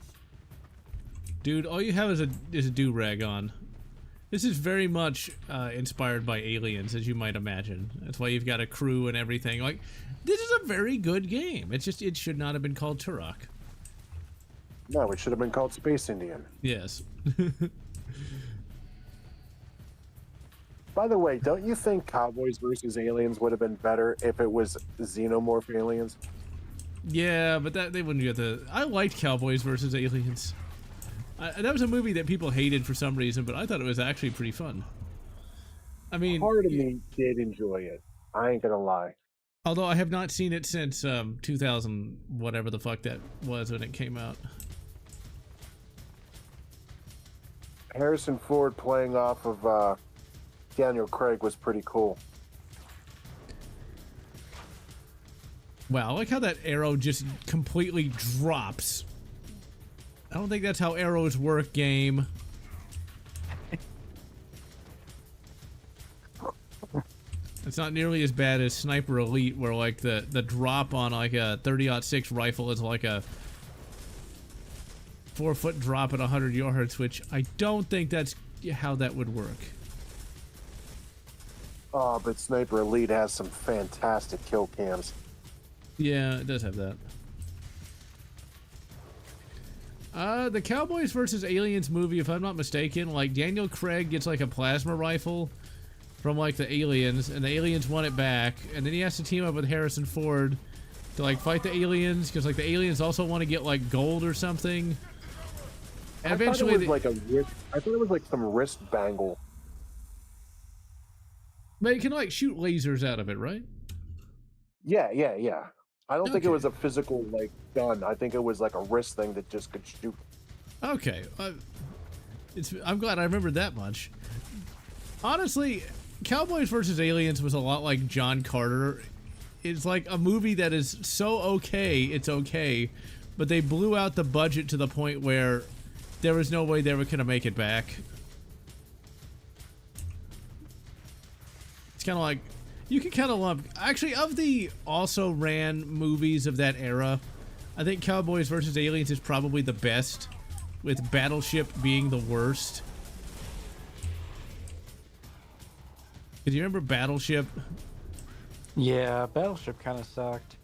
Dude, all you have is a do-rag on. This is very much inspired by Aliens, as you might imagine. That's why you've got a crew and everything. Like, this is a very good game. It's just, it should not have been called Turok. No, it should have been called Space Indian. Yes. By the way, don't you think Cowboys versus Aliens would have been better if it was Xenomorph Aliens? Yeah, but they wouldn't get the... I liked Cowboys versus Aliens. That was a movie that people hated for some reason, but I thought it was actually pretty fun. I mean... Part of me did enjoy it. I ain't gonna lie. Although I have not seen it since 2000, whatever the fuck that was when it came out. Harrison Ford playing off of Daniel Craig was pretty cool. Wow, I like how that arrow just completely drops. I don't think that's how arrows work, game. It's not nearly as bad as Sniper Elite, where like the drop on like a 30-06 rifle is like a 4-foot drop at 100 yards, which I don't think that's how that would work. Oh, but Sniper Elite has some fantastic kill cams. Yeah, it does have that. The Cowboys versus Aliens movie, if I'm not mistaken, like Daniel Craig gets like a plasma rifle from like the aliens, and the aliens want it back, and then he has to team up with Harrison Ford to like fight the aliens, because like the aliens also want to get like gold or something. And eventually, I thought it was like some wrist bangle. But you can like shoot lasers out of it, right? Yeah. I don't think it was a physical like gun. I think it was like a wrist thing that just could shoot. Okay, I'm glad I remembered that much. Honestly, Cowboys versus Aliens was a lot like John Carter. It's like a movie that is so okay, it's okay, but they blew out the budget to the point where there was no way they were gonna make it back. It's kind of like, you can kind of lump, actually, of the also ran movies of that era, I think Cowboys versus Aliens is probably the best, with Battleship being the worst. Did you remember Battleship? Yeah, Battleship kind of sucked.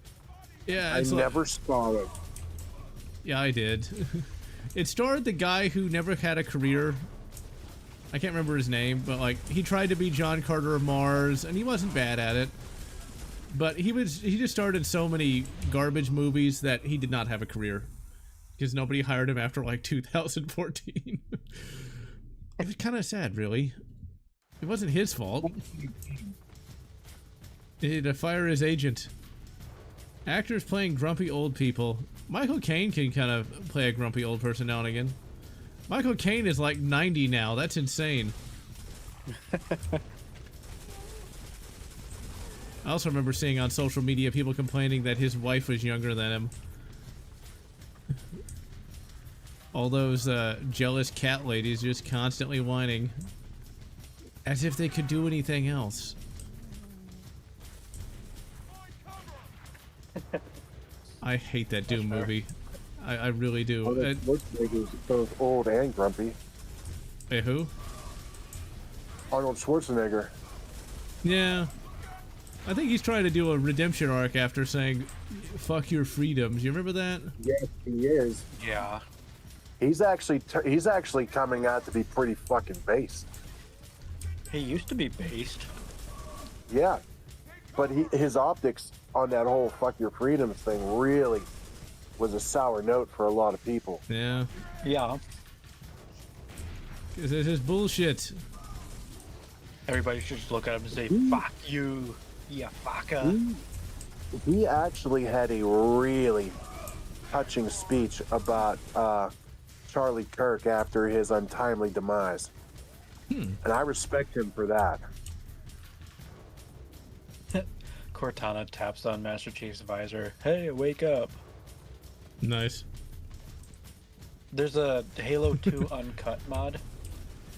Yeah, I never saw it. Yeah, I did. It starred the guy who never had a career. I can't remember his name, but like he tried to be John Carter of Mars, and he wasn't bad at it. But he just starred in so many garbage movies that he did not have a career because nobody hired him after like 2014. It was kind of sad, really. It wasn't his fault. He had to fire his agent. Actors playing grumpy old people. Michael Caine can kind of play a grumpy old person now and again. Michael Caine is like 90 now. That's insane. I also remember seeing on social media people complaining that his wife was younger than him. All those jealous cat ladies just constantly whining. As if they could do anything else. I hate that Doom movie. I really do. Schwarzenegger's both old and grumpy. Hey, who? Arnold Schwarzenegger. Yeah. I think he's trying to do a redemption arc after saying, fuck your freedoms. You remember that? Yes, he is. Yeah. He's actually coming out to be pretty fucking based. He used to be based. Yeah, but his optics on that whole "fuck your freedoms" thing really was a sour note for a lot of people. Yeah. Yeah. Because it's just bullshit. Everybody should just look at him and say, "Fuck you, you fucker." He actually had a really touching speech about Charlie Kirk after his untimely demise. And I respect him for that. Cortana taps on Master Chief's visor. Hey, wake up. Nice. There's a Halo 2 Uncut mod.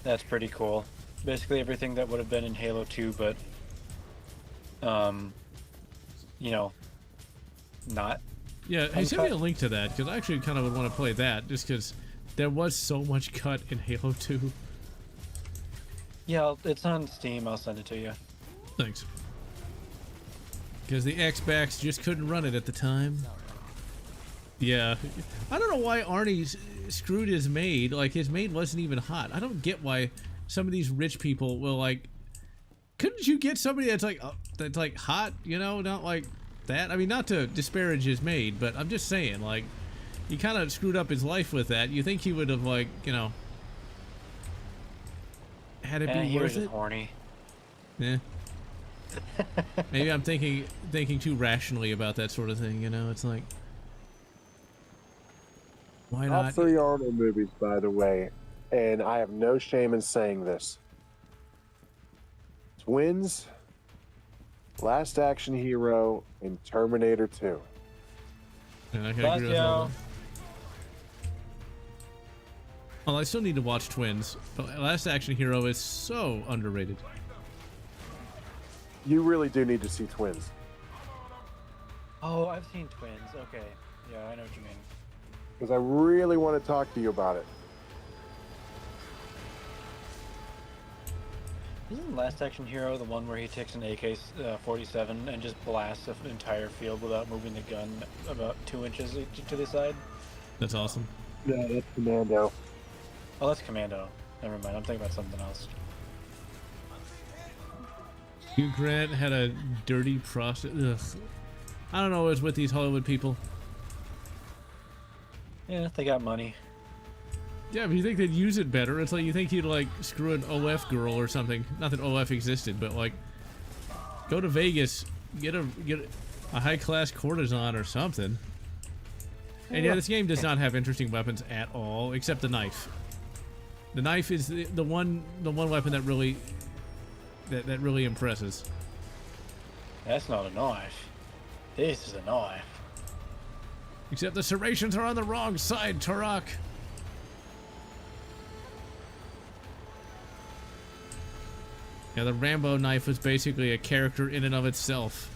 That's pretty cool. Basically everything that would have been in Halo 2, but, you know, not. Yeah, hey, send me a link to that, because I actually kind of would want to play that, just because there was so much cut in Halo 2. Yeah, it's on Steam. I'll send it to you. Thanks. Because the Xbox just couldn't run it at the time. Yeah. I don't know why Arnie screwed his maid. Like, his maid wasn't even hot. I don't get why some of these rich people will, like... Couldn't you get somebody that's like hot, you know? Not like that. I mean, not to disparage his maid, but I'm just saying, like... He kind of screwed up his life with that. You think he would have, like, you know... Had it be he worth was it? Horny. Yeah. Maybe I'm thinking too rationally about that sort of thing, you know? It's like... Why Top not? 3 Arnold movies, by the way, and I have no shame in saying this. Twins, Last Action Hero, and Terminator 2. Yeah, I can agree with all that. Well, I still need to watch Twins, but Last Action Hero is so underrated. You really do need to see Twins. Oh, I've seen Twins. Okay. Yeah, I know what you mean. Because I really want to talk to you about it. Isn't Last Action Hero the one where he takes an AK-47 and just blasts an entire field without moving the gun about 2 inches to the side? That's awesome. Yeah, that's Commando. Oh, that's Commando. Never mind, I'm thinking about something else. Hugh Grant had a dirty process. Ugh. I don't know what's with these Hollywood people. Yeah, they got money. Yeah, but you think they'd use it better? It's like you think he'd like screw an OF girl or something. Not that OF existed, but like go to Vegas, get a high class courtesan or something. And yeah, this game does not have interesting weapons at all, except the knife. The knife is the one weapon that really really impresses. That's not a knife. This is a knife. Except the serrations are on the wrong side, Turok. Yeah, the Rambo knife was basically a character in and of itself.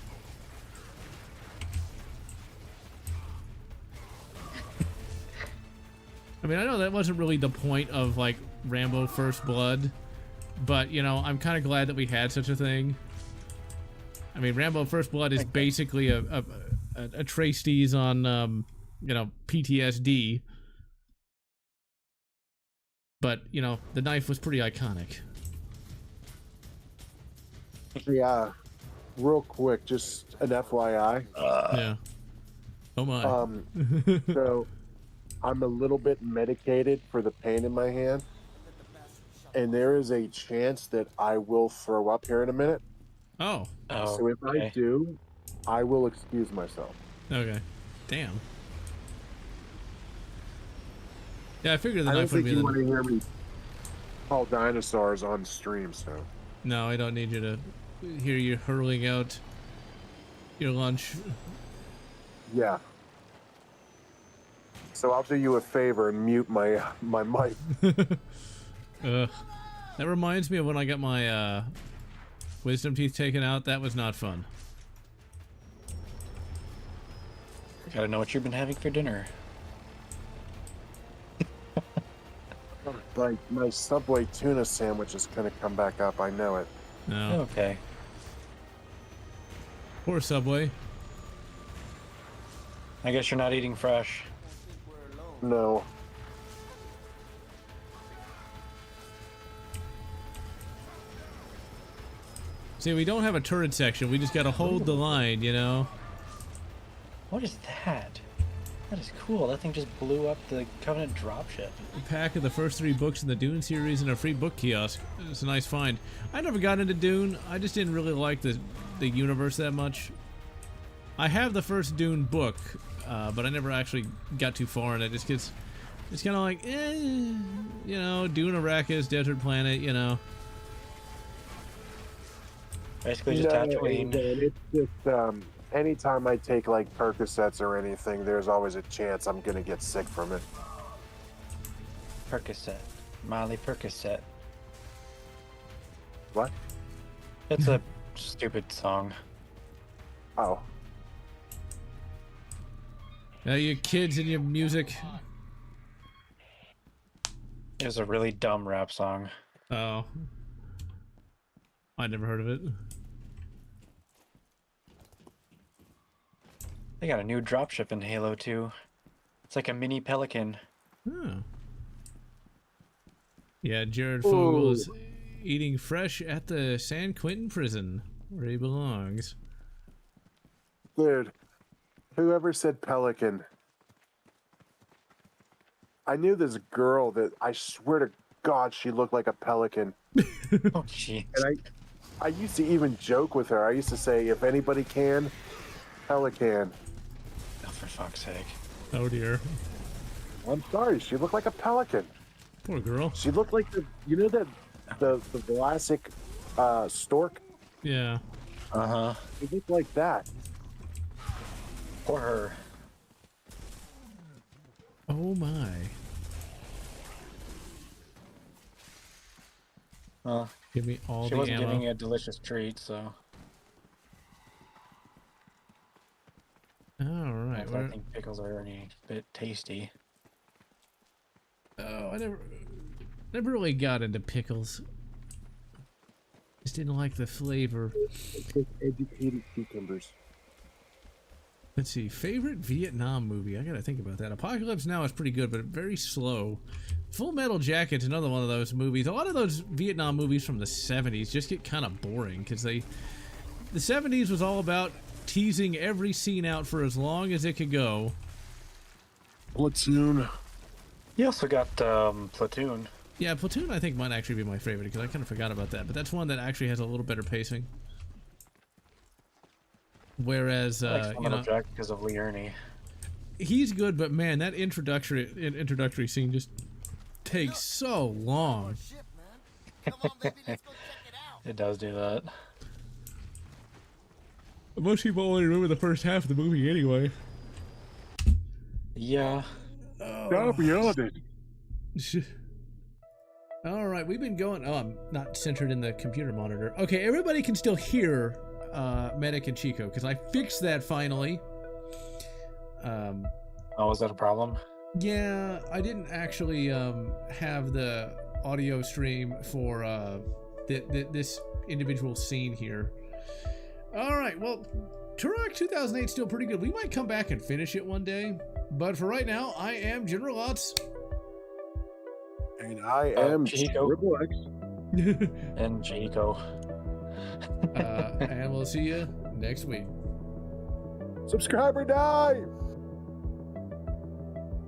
I mean, I know that wasn't really the point of, like, Rambo First Blood, but, you know, I'm kind of glad that we had such a thing. I mean, Rambo First Blood is basically a treatise on, you know, PTSD. But, you know, the knife was pretty iconic. Yeah, real quick, just an FYI. Yeah. Oh my. So, I'm a little bit medicated for the pain in my hand, and there is a chance that I will throw up here in a minute. Oh. So if I do, I will excuse myself. Okay. Damn. Yeah, I figured the I don't knife would think be you the... want to hear me call dinosaurs on stream, so. No, I don't need you to hear you hurling out your lunch. Yeah. So I'll do you a favor and mute my mic. That reminds me of when I got my wisdom teeth taken out. That was not fun. Gotta know what you've been having for dinner. Like, my Subway tuna sandwich is gonna come back up, I know it. No. Okay. Poor Subway. I guess you're not eating fresh. No. See, we don't have a turret section. We just gotta hold the line, you know? What is that? That is cool. That thing just blew up the Covenant dropship. A pack of the first 3 books in the Dune series and a free book kiosk. It's a nice find. I never got into Dune. I just didn't really like the universe that much. I have the first Dune book, but I never actually got too far in it. It's kind of like, you know, Dune, Arrakis, desert planet, you know. Basically just Tatooine. It's just, anytime I take like Percocets or anything, there's always a chance I'm gonna get sick from it. Percocet. Molly Percocet. What? It's a stupid song. Oh. You kids and your music. It was a really dumb rap song. Oh. I never heard of it. They got a new dropship in Halo 2. It's like a mini pelican. Oh. Yeah, Jared Fogle is eating fresh at the San Quentin prison, where he belongs. Dude, whoever said pelican? I knew this girl that I swear to God she looked like a pelican. Oh, jeez. And I used to even joke with her. I used to say, if anybody can, pelican. Oh, for fuck's sake. Oh dear. I'm sorry, she looked like a pelican. Poor girl. She looked like the classic stork. Yeah. Uh-huh. She looked like that. Poor her. Oh my. Well, Give me all she the wasn't ammo. giving you a delicious treat, so. Alright. I think pickles are any bit tasty. Oh, I never really got into pickles. Just didn't like the flavor. It's educated cucumbers. Let's see, favorite Vietnam movie? I gotta think about that. Apocalypse Now is pretty good, but very slow. Full Metal Jacket's another one of those movies. A lot of those Vietnam movies from the 70s just get kind of boring, because the 70s was all about teasing every scene out for as long as it could go. Platoon. You also got Platoon. Yeah, Platoon I think might actually be my favorite, because I kind of forgot about that, but that's one that actually has a little better pacing. Whereas, I like you know, Jack because of Lee Ernie. He's good, but man, that introductory scene just takes so long. It does do that. Most people only remember the first half of the movie anyway. Yeah. Gotta be honest. All right, we've been going. Oh, I'm not centered in the computer monitor. Okay, everybody can still hear Medic and Chico because I fixed that finally. Oh, is that a problem? Yeah, I didn't actually have the audio stream for this individual scene here. All right, well, Turok 2008 is still pretty good. We might come back and finish it one day, but for right now, I am General Lotz. And I am Chico. Triple X. And Chico. And we'll see you next week. Subscriber die!